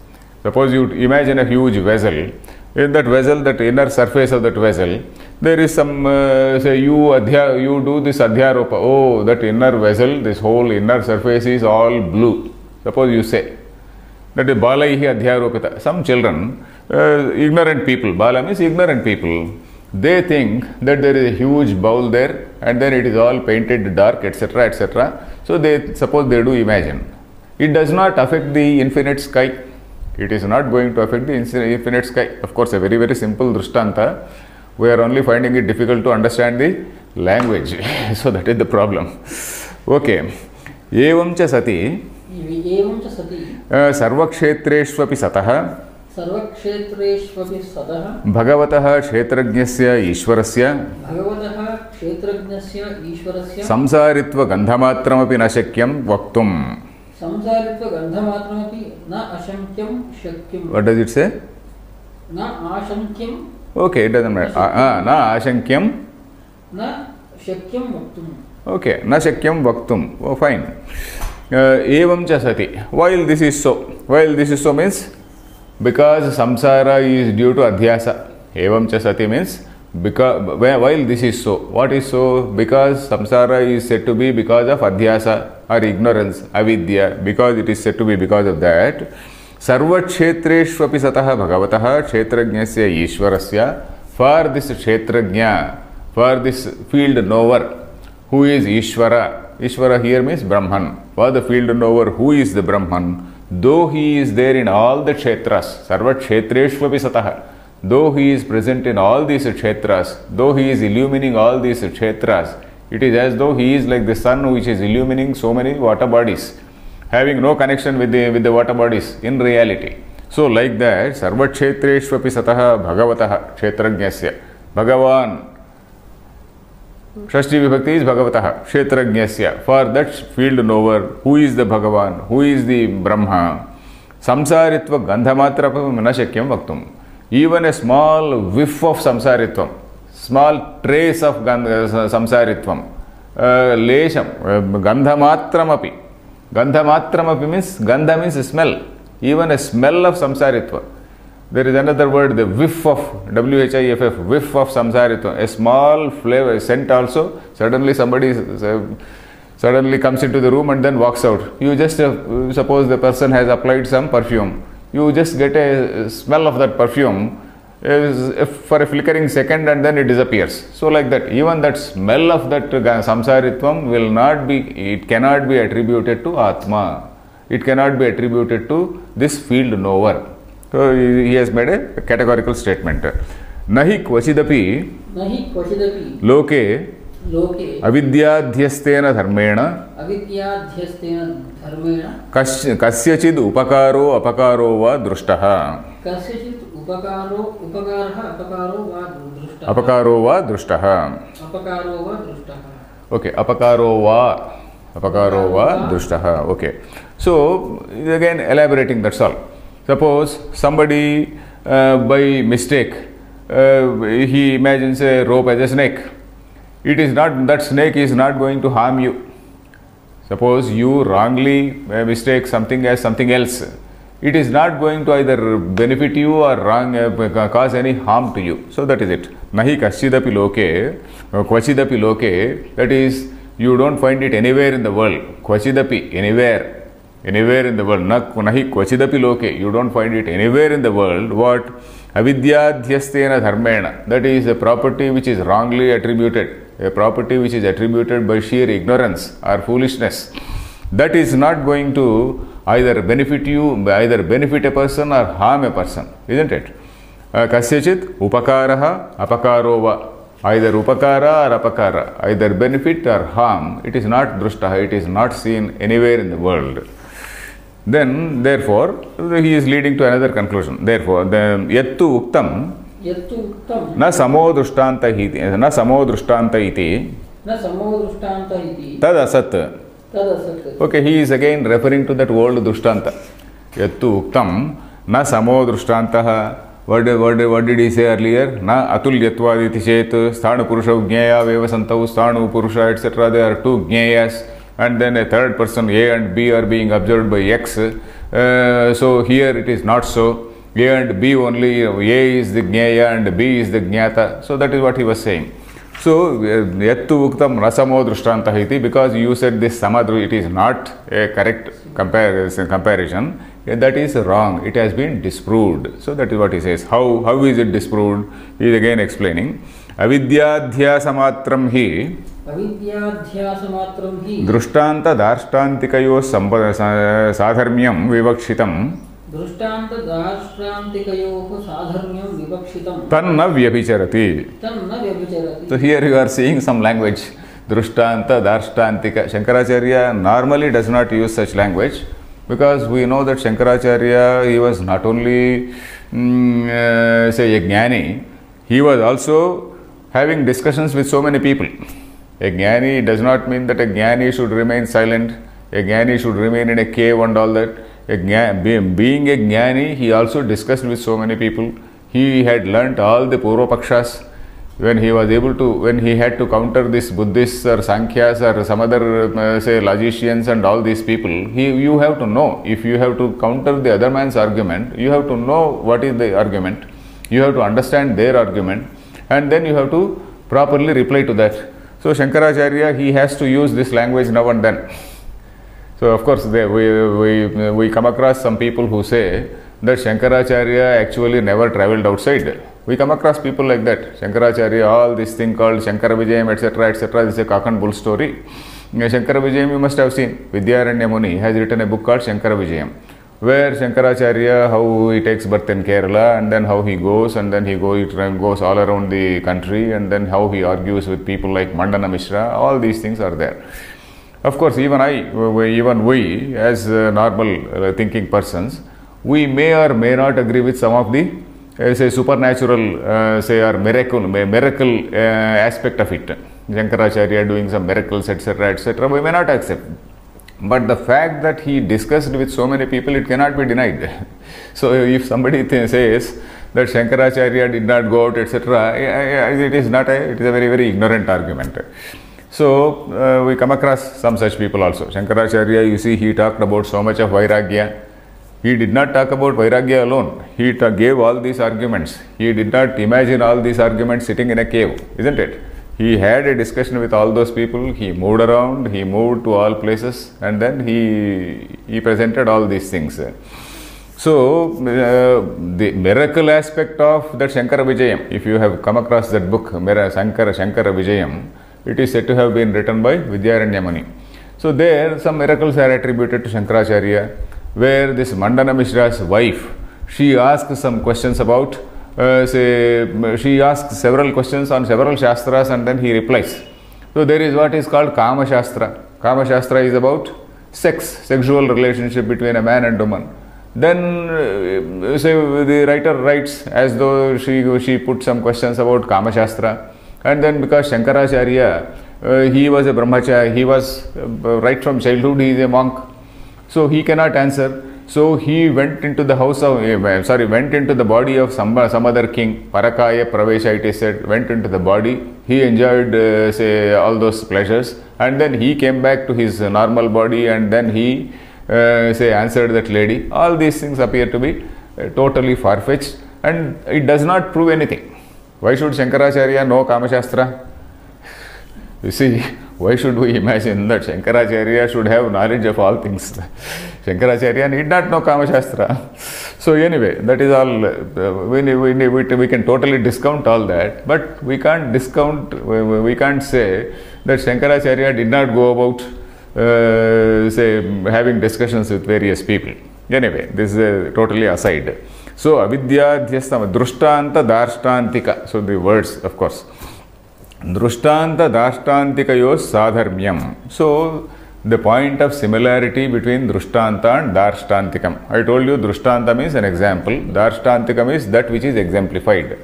Suppose you imagine a huge vessel. In that vessel, that inner surface of that vessel, there is some, say you do this adhyaropa. Oh, that inner vessel, this whole inner surface is all blue. Suppose you say. That is balaihi adhyaropita. Some children, ignorant people, bala means ignorant people. They think that there is a huge bowl there and then it is all painted dark, etc., etc. So they suppose they do imagine. It does not affect the infinite sky. It is not going to affect the infinite sky. Of course, a very, very simple drishtanta. We are only finding it difficult to understand the language. So that is the problem. Okay. Evam cha sati. Evam cha sati. Sarvakshetreshvapi satah. सर्वक्षेत्रेष्वपि सतः भगवतः क्षेत्रज्ञस्य ईश्वरस्य संसारित्व गन्धमात्रमपि न शक्यं वक्तुम्. संसारित्व गन्धमात्रमपि न अशक्यं शक्यं. What does it say? न आशंक्यं. Okay, it doesn't matter. न आशंक्यं. न शक्यं वक्तुम्. Okay, न शक्यं वक्तुम्. Oh, fine. एवं च सति. While this is so means because samsara is due to adhyasa. Evam cha sati means because while this is so. What is so? Because samsara is said to be because of adhyasa or ignorance, avidya. Because it is said to be because of that. Sarva kshetreshvapi satah bhagavatah kshetrajnasya ishwarasya. For this kshetrajna, for this field knower, who is Ishvara. Ishvara here means Brahman. For the field knower, who is the Brahman? Though he is there in all the kshetras, sarva kshetreshvapi satah, though he is present in all these kshetras, though he is illumining all these kshetras, it is as though he is like the sun which is illumining so many water bodies, having no connection with the water bodies in reality. So like that, sarva kshetreshvapi satah bhagavatah kshetrajnasya. Bhagavan, Shashti Vibhakti is bhagavatah kshetrajnasya. For that field knower, who is the Bhagavan, who is the Brahma, samsaritva gandhamatrapam na shakyam vaktum. Even a small whiff of samsaritvam, small trace of samsaritvam, lesham, gandhamatramapi. Gandhamatramapi means, gandha means smell. Even a smell of samsaritva. There is another word, the whiff of, WHIFF, whiff of samsaritva. A small flavor, scent also. Suddenly somebody suddenly comes into the room and then walks out. You just, suppose the person has applied some perfume. You just get a smell of that perfume for a flickering second and then it disappears. So like that, even that smell of that samsaritvam will not be, it cannot be attributed to Atma. It cannot be attributed to this field knower. So he has made a categorical statement. Nahi kvachidapi loke avidyadhyastena dharmena kasyachid upakaro apakaro va drushtah. Apakaro va drushtah. Okay, apakaro va drushtah. Okay. So again elaborating, that's all. Suppose somebody by mistake he imagines a rope as a snake. It is not, that snake is not going to harm you. Suppose you wrongly mistake something as something else. It is not going to either benefit you or cause any harm to you. So that is it. Nahi kaschidapi loke, kvachidapi loke, that is, you don't find it anywhere in the world. Kvachidapi, anywhere in the world. Nahi kvachidapi loke, you don't find it anywhere in the world. What? Avidyadhyastena dharmena, that is a property which is wrongly attributed, a property which is attributed by sheer ignorance or foolishness. That is not going to either benefit you, either benefit a person or harm a person, isn't it? Kasyachit upakaraha apakaro va. Either upakara or apakara, either benefit or harm, it is not drushtah, it is not seen anywhere in the world. Then, therefore, he is leading to another conclusion. Therefore, the yattu uktam na samo drishtanta iti tad asat. Okay, he is again referring to that old drishtanta. Yattu uktam na samo drishtantah. What did he say earlier? Na atulyatvad chet sthanu purusha gnaya vevasantau sthanu purusha etc. There are two gnayas and then a third person A and B are being observed by X. So here it is not so. A and B only, A is the gnaya and B is the gnata. So that is what he was saying. So yattu uktam rasamo drishtantah iti, because you said this samadru, it is not a correct comparison. That is wrong. It has been disproved. So that is what he says. How is it disproved? He is again explaining. Avidyadhyasamatram hi drishtanta darshantikayo sadharmyam vivakshitam tanna vyabhicharati. So here you are seeing some language. Drishtanta, darshtantika. Shankaracharya normally does not use such language, because we know that Shankaracharya, he was not only say a jnani, he was also having discussions with so many people. A jnani does not mean that a jnani should remain silent, a jnani should remain in a cave and all that. Being a jnani, he also discussed with so many people. He had learnt all the Purva Pakshas. When he was able to, when he had to counter this Buddhists or Sankhyas or some other say logicians and all these people, you have to know. If you have to counter the other man's argument, you have to know what is the argument. You have to understand their argument, and then you have to properly reply to that. So Shankaracharya, he has to use this language now and then. So of course we come across some people who say that Shankaracharya actually never travelled outside. We come across people like that. Shankaracharya, all this thing called Shankara Vijayam, etc., etc. This is a cock and bull story. Shankara Vijayam you must have seen. Vidyaranya Muni has written a book called Shankara Vijayam, where Shankaracharya, how he takes birth in Kerala, and then how he goes, and then he goes all around the country, and then how he argues with people like Mandana Mishra. All these things are there. Of course, even we as normal thinking persons, we may or may not agree with some of the say supernatural say or miracle aspect of it. Shankaracharya doing some miracles, etc., we may not accept. But the fact that he discussed with so many people, it cannot be denied. So if somebody says that Shankaracharya did not go out, etc., it is not it is a very, very ignorant argument. So we come across some such people also. Shankaracharya, you see, he talked about so much of Vairagya. He did not talk about Vairagya alone. He gave all these arguments. He did not imagine all these arguments sitting in a cave, isn't it? He had a discussion with all those people. He moved around. He moved to all places, and then he presented all these things. So the miracle aspect of that Shankara Vijayam, if you have come across that book, Shankara Vijayam, it is said to have been written by Vidyaranya Muni. So there some miracles are attributed to Shankaracharya, where this Mandana Mishra's wife, she asked some questions about she asks several questions on several Shastras, and then he replies. So there is what is called Kama Shastra. Kama Shastra is about sexual relationship between a man and woman. Then the writer writes as though she put some questions about Kama Shastra, and then because Shankaracharya, he was a brahmacharya, he was right from childhood, he is a monk, so he cannot answer. So he went into the went into the body of some other king, Parakaya Pravesha it is said, went into the body, he enjoyed all those pleasures, and then he came back to his normal body, and then he answered that lady. All these things appear to be totally far-fetched, and it does not prove anything. Why should Shankaracharya know Kama Shastra? You see, why should we imagine that Shankaracharya should have knowledge of all things? Shankaracharya need not know Kama Shastra. So anyway, that is all. We can totally discount all that, but we can't we can't say that Shankaracharya did not go about having discussions with various people. Anyway, this is totally aside. So avidya dhyastama drushtanta darshtantika. So the words, of course. Drushtanta darshtantikayos sadharmyam. So the point of similarity between drushtanta and darshtantikam. I told you drushtanta means an example. Darshtantikam is that which is exemplified,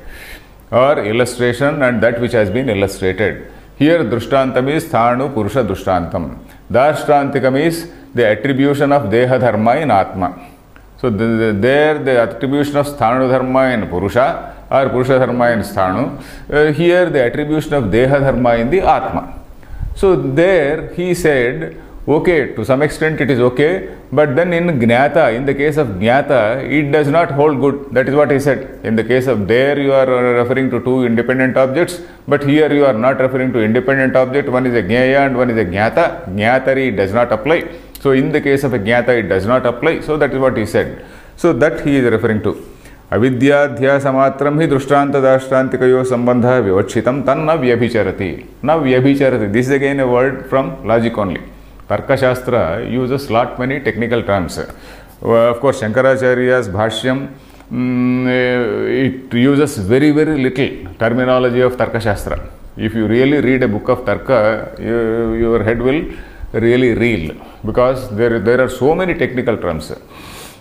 or illustration, and that which has been illustrated. Here drushtanta is thanu purusha drushthantam. Darshtantikam is the attribution of deha dharma in atma. So there the attribution of sthanu dharma in purusha, or purusha dharma in sthanu. Here the attribution of deha dharma in the atma. So there he said, okay, to some extent it is okay, but then in Jnata, in the case of Jnata, it does not hold good. That is what he said. In the case of there, you are referring to two independent objects, but here you are not referring to independent object. One is a Jnaya and one is a Jnata. Jnatari does not apply. So in the case of a Jnata, it does not apply. So that is what he said. So that he is referring to. Avidyadhyasamatram hi drushtanta dashtantikayo sambandha vivachhitam tanna vyabhicharati. Now vyabhicharati. This is again a word from logic only. Tarka Shastra uses lot many technical terms. Of course, Shankaracharya's Bhashyam, it uses very, very little terminology of Tarka Shastra. If you really read a book of Tarka, your head will really reel, because there are so many technical terms.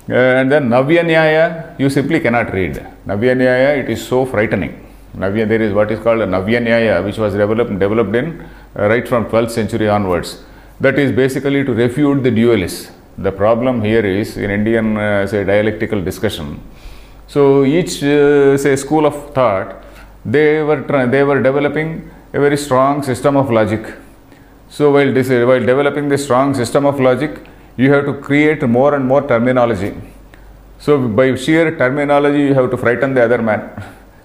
And then Navya Nyaya, you simply cannot read. Navya Nyaya, it is so frightening. There is what is called a Navya Nyaya, which was developed in right from 12th century onwards. That is basically to refute the dualists. The problem here is in Indian dialectical discussion. So each school of thought, they were developing a very strong system of logic. So while developing the strong system of logic, you have to create more and more terminology. So by sheer terminology, you have to frighten the other man.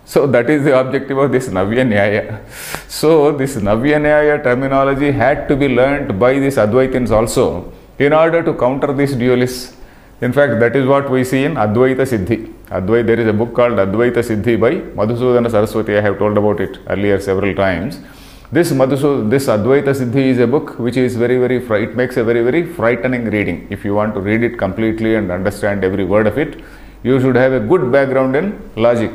So that is the objective of this Navya Nyaya. So this Navya Nyaya terminology had to be learnt by these Advaitins also in order to counter these dualists. In fact, that is what we see in Advaita Siddhi. There is a book called Advaita Siddhi by Madhusudana Saraswati. I have told about it earlier several times. This Advaita Siddhi is a book which is it makes a very, very frightening reading. If you want to read it completely and understand every word of it, you should have a good background in logic.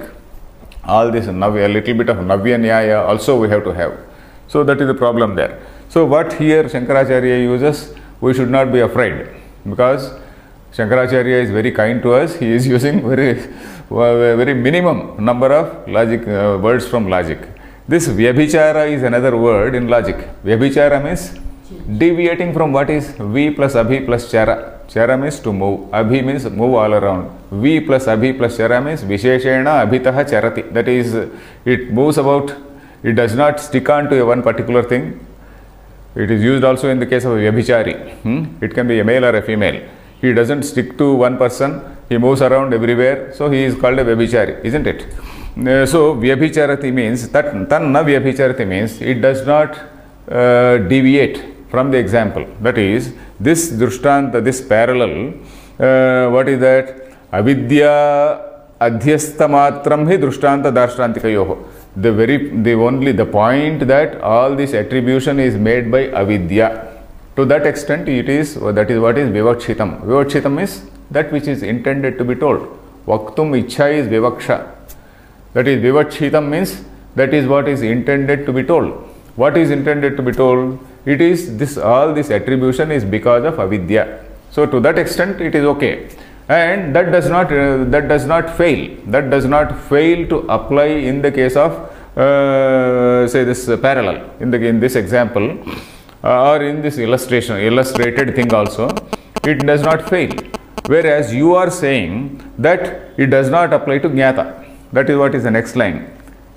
All this, a little bit of Navya Nyaya also we have to have. So that is the problem there. So what here Shankaracharya uses, we should not be afraid, because Shankaracharya is very kind to us. He is using very minimum number of logic words from logic. This vyabhichara is another word in logic. Vyabhichara means deviating from what is V plus Abhi plus Chara. Chara means to move. Abhi means move all around. V plus Abhi plus Chara means Visheshena Abhitaha Charati. That is, it moves about. It does not stick on to a one particular thing. It is used also in the case of a vyabhichari. It can be a male or a female. He doesn't stick to one person. He moves around everywhere. So he is called a vyabhichari, isn't it? So vyabhicharati means that tanna vyabhicharati means it does not deviate from the example. That is, this drishtanta, this parallel, what is that? Avidya adhyasthamatram hi drishtanta darshantikayoho. The point that all this attribution is made by avidya. To that extent, that is what is vivakshitam. Vivakshitam is that which is intended to be told. Vaktum ichha is vivaksha. That is, vivakshitam means that is what is intended to be told. What is intended to be told? It is this, all this attribution is because of avidya. So to that extent, it is okay. And that does not fail. That does not fail to apply in the case of say this parallel in this example or in this illustrated thing also. It does not fail. Whereas you are saying that it does not apply to jnata. That is what is the next line.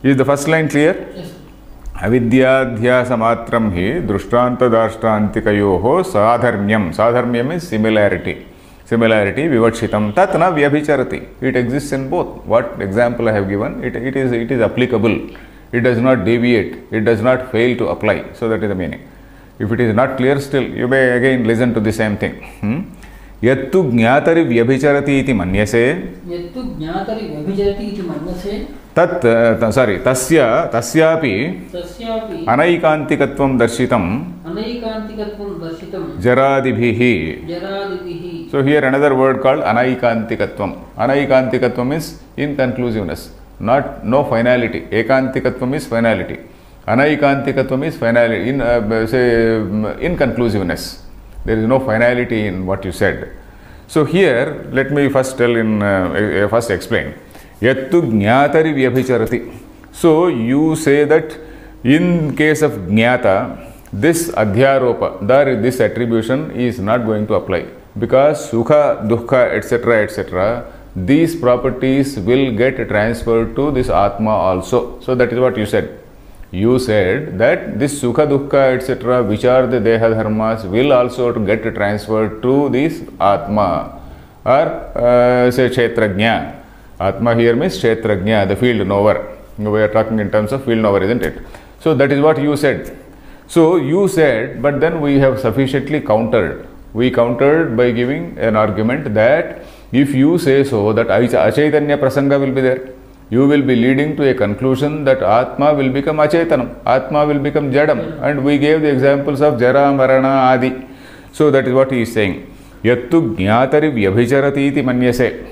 Is the first line clear? Yes. Avidyadhyasamatram hi drishtanta darshantikayoho sadharmyam. Sadharmyam is similarity. Similarity, vivakshitam, tatna vyabhicharati. It exists in both. What example I have given, it is applicable. It does not deviate. It does not fail to apply. So that is the meaning. If it is not clear still, you may again listen to the same thing. Yattu jnatari vyabhicharati iti manyase. Yattu jnatari vyabhicharati iti manyase. Tasyapi anaikantikatvam darshitam jaradibhihi. So here another word called anaikantikatvam. Anaikantikatvam is inconclusiveness, no finality. Ekantikatvam is finality. Anaikantikatvam is finality, inconclusiveness. There is no finality in what you said. So here, let me first explain. Yattu jnatari vyabhicharati. So you say that in case of jnata, this adhyaropa, this attribution is not going to apply, because sukha, dukkha, etc., these properties will get transferred to this atma also. So that is what you said. You said that this sukha, dukkha, etc., which are the deha dharmas, will also get transferred to this atma or say kshetrajna. Atma here means kshetrajna, the field knower. We are talking in terms of field knower, isn't it? So that is what you said. So you said, but then we have sufficiently countered. We countered by giving an argument that if you say so, that achaitanya prasanga will be there. You will be leading to a conclusion that Atma will become achaitanam, Atma will become jadam. And we gave the examples of jara, marana, adi. So that is what he is saying. Yattu jnatari vyabhicharati iti manyase.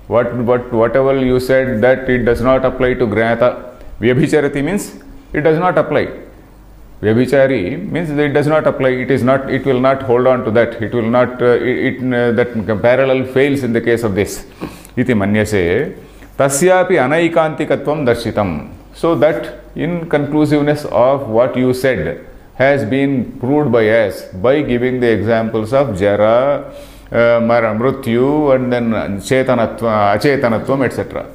Whatever you said that it does not apply to jnata. Vyabhicharati means it does not apply. Vyabhichari means it does not apply. It will not hold on to that. It will not, that parallel fails in the case of this. Iti manyase. Tasyapi anaikantikatvam darshitam. So that inconclusiveness of what you said has been proved by us by giving the examples of jara, mrityu, and then achetanatvam, etc.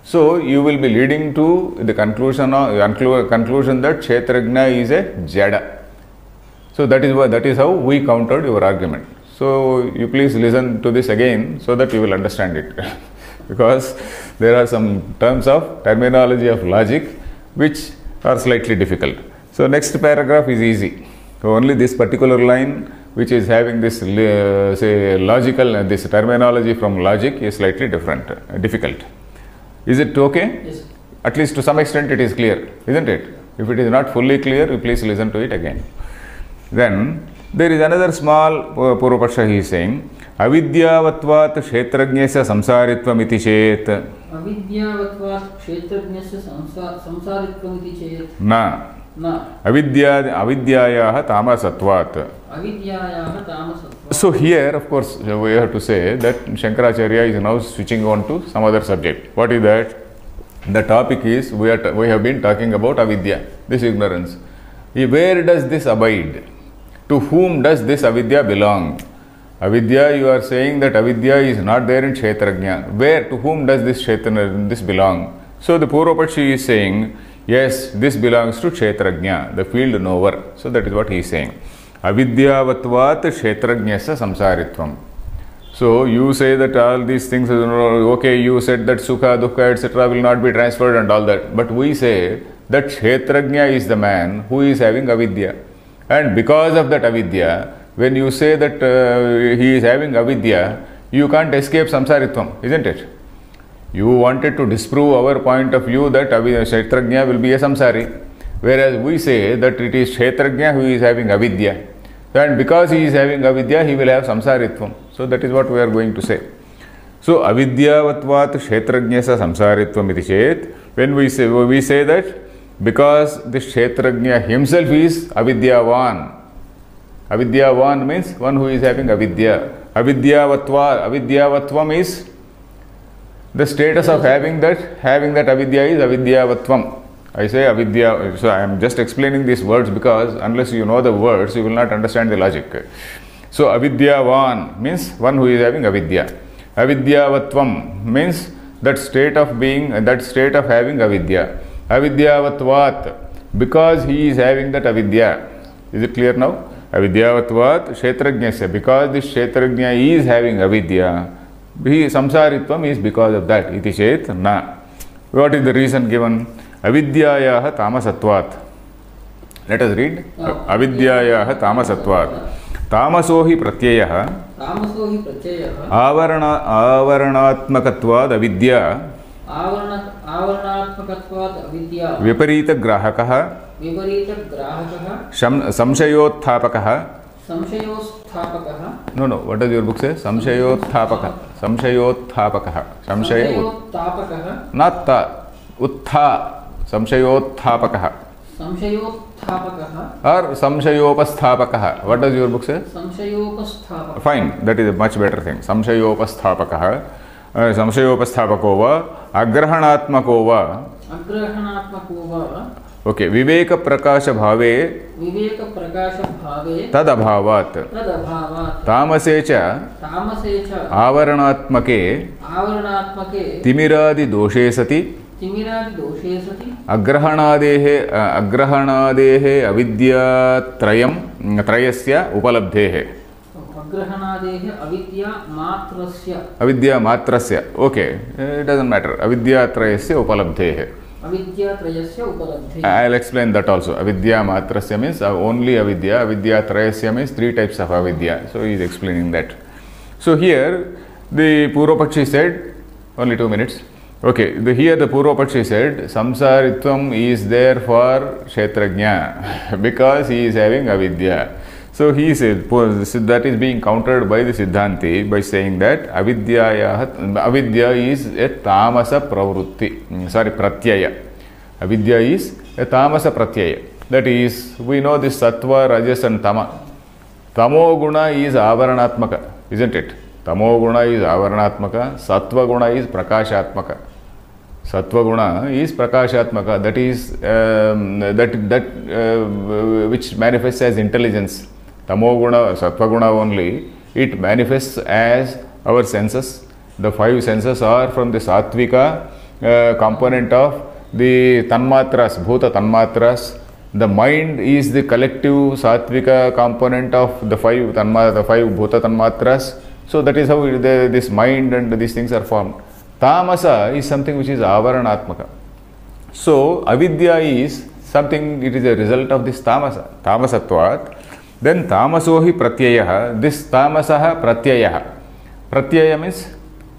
So you will be leading to the conclusion that kshetrajna is a jada. So that is how we countered your argument. So you please listen to this again so that you will understand it. Because there are some terms of terminology of logic which are slightly difficult. So next paragraph is easy. So only this particular line which is having this say logical, this terminology from logic is slightly difficult. Is it okay? Yes. At least to some extent it is clear, isn't it? If it is not fully clear, you please listen to it again. Then there is another small Purvapaksha he is saying. Avidyavatvat kshetrajnasya samsaritvam iti chet. Avidyavatvat kshetrajnasya samsaritvam iti chet. Na. न Avidyayaha tamasatvat. अविद्यायाः तामसत्वात्. So here, of course, we have to say that Shankaracharya is now switching on to some other subject. What is that? The topic is, we have been talking about avidya, this ignorance. Where does this abide? To whom does this avidya belong? Avidya, you are saying that avidya is not there in Kshetrajna. Where, to whom does this belong? So the Purvapakshi is saying, yes, this belongs to Kshetrajna, the field knower. So that is what he is saying. Avidyavatvat Kshetrajnasya samsaritvam. So you say that all these things, okay, you said that sukha, dukkha, etc. will not be transferred and all that. But we say that Kshetrajna is the man who is having avidya. And because of that avidya, when you say that he is having avidya, you can't escape samsaritvam, isn't it? You wanted to disprove our point of view that Kshetrajna will be a samsari. Whereas we say that it is Kshetrajna who is having avidya. And because he is having avidya, he will have samsaritvam. So that is what we are going to say. So avidyavatvat Kshetrajnasa samsaritvam iti chet. When we say that because the Kshetrajna himself is avidyavan. Avidyavan means one who is having avidya. Avidyavatvam is the status of having that avidya is avidyavatvam. I say avidya, so I am just explaining these words because unless you know the words, you will not understand the logic. So avidyavan means one who is having avidya. Avidyavatvam means that state of being, that state of having avidya. Avidyavatvat, because he is having that avidya. Is it clear now? Avidyavatvat Kshetrajnasya, because this Kshetrajna is having avidya, samsaritvam is because of that. Iti chet na. What is the reason given? Avidyayaha tamasatvat. Let us read. Avidyayaha tamasatvat. Tamasohi pratyayaha. तामसो हि प्रत्ययः Avaranatmakatvad avidya. आवरणात्मकत्वात् अविद्या. Viparitaggrahakah. विपरीतग्राहकः. Samshayothapakah. संशयोत्थापकः. No. What does your book say? Samshayothapakah. Samshayothapakah. संशयोत्थापकः. Not ta. Uttha. Samshayothapakah. संशयोत्थापकः. Or Samshayopasthapakah. What does your book say? संशयोपस्थापकः. Fine. That is a much better thing. Samshayopasthapakah. Samshayopasthapako va. Agrahanatmako va. अग्रहणात्मको वा. Okay. Viveka prakasha bhave. विवेक प्रकाश भावे. Tad abhavat. तदभावात्. Tamase cha. तामसे च. Avaranatmake. आवरणात्मके. Timiradi doshe sati. तिमिरादिदोषे सति. अग्रहणादेः अविद्यात्रयं त्रयस्य उपलब्धेः. अग्रहणादेः अविद्यामात्रस्य. Okay, it doesn't matter. अविद्यात्रयस्य उपलब्धेः. अविद्यात्रयस्य उपलब्धेः. I'll explain that also. अविद्यामात्रस्य means only avidya. अविद्यात्रयस्य means three types of avidya. So he is explaining that. So here the Purvapakshi said, only 2 minutes. Okay, here the Purvapakshi said, samsaritvam is there for Kshetrajna because he is having avidya. So he said, that is being countered by the Siddhanti by saying that avidya is a tamasa pravrutti, pratyaya. Avidya is a tamasa pratyaya. That is, we know this sattva, rajas and tama. Tamo guna is avaranatmaka, isn't it? Tamo guna is avaranatmaka, sattva guna is prakashatmaka. Sattva guna is prakashatmaka, that is which manifests as intelligence. Tamo guna, sattva guna only, it manifests as our senses. The 5 senses are from the sattvika component of the tanmatras, bhuta tanmatras. The mind is the collective sattvika component of the 5 bhuta tanmatras. So that is how this mind and these things are formed. Tamasa is something which is avaranatmaka. So avidya is something, it is a result of this tamasa, tamasatvat. Then tamasohi pratyayaha, this tamasaha pratyayaha. Pratyaya means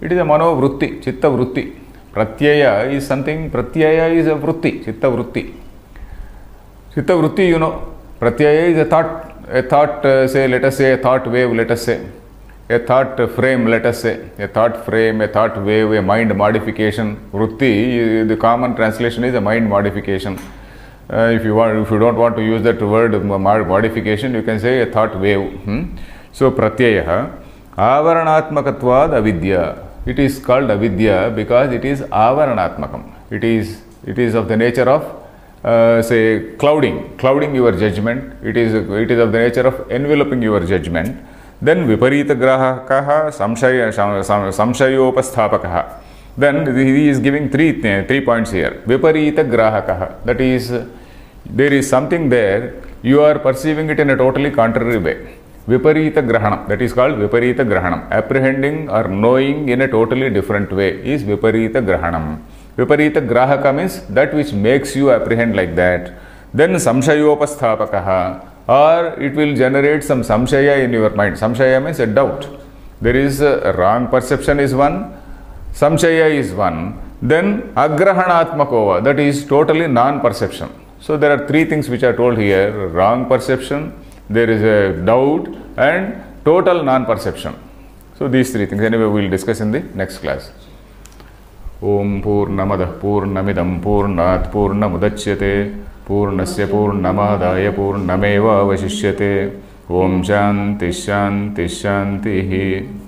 it is a manovrutti, chitta vrutti. Pratyaya is something, pratyaya is a vrutti, chitta vrutti. Chitta vrutti, you know, pratyaya is a thought, say, let us say a thought wave, let us say. A thought frame, let us say, a thought frame, a thought wave, a mind modification. Vrutti, the common translation is a mind modification. if you don't want to use that word modification, you can say a thought wave. So pratyaya avaranatmakatvad avidya. It is called avidya because it is avaranatmakam. It is of the nature of say clouding your judgment. It is of the nature of enveloping your judgment. Then viparita grahakaha samshayopasthapakaha. Then he is giving three points here. Viparita grahakaha. That is, there is something there, you are perceiving it in a totally contrary way. Viparita grahanam, that is called viparita grahanam. Apprehending or knowing in a totally different way is viparita grahanam. Viparita grahaka means that which makes you apprehend like that. Then samshayopasthapakaha, or it will generate some samshaya in your mind. Samshaya means a doubt. There is a wrong perception is one, samshaya is one. Then agrahanatmakova, that is totally non-perception. So there are three things which are told here: wrong perception, there is a doubt, and total non-perception. So these three things, anyway, we will discuss in the next class. Om Purnamadah Purnamidam Purnat Purnamudachyate Purnasya Purnamadaya Purnameva Vasishyate. Om Shanti Shanti Shanti.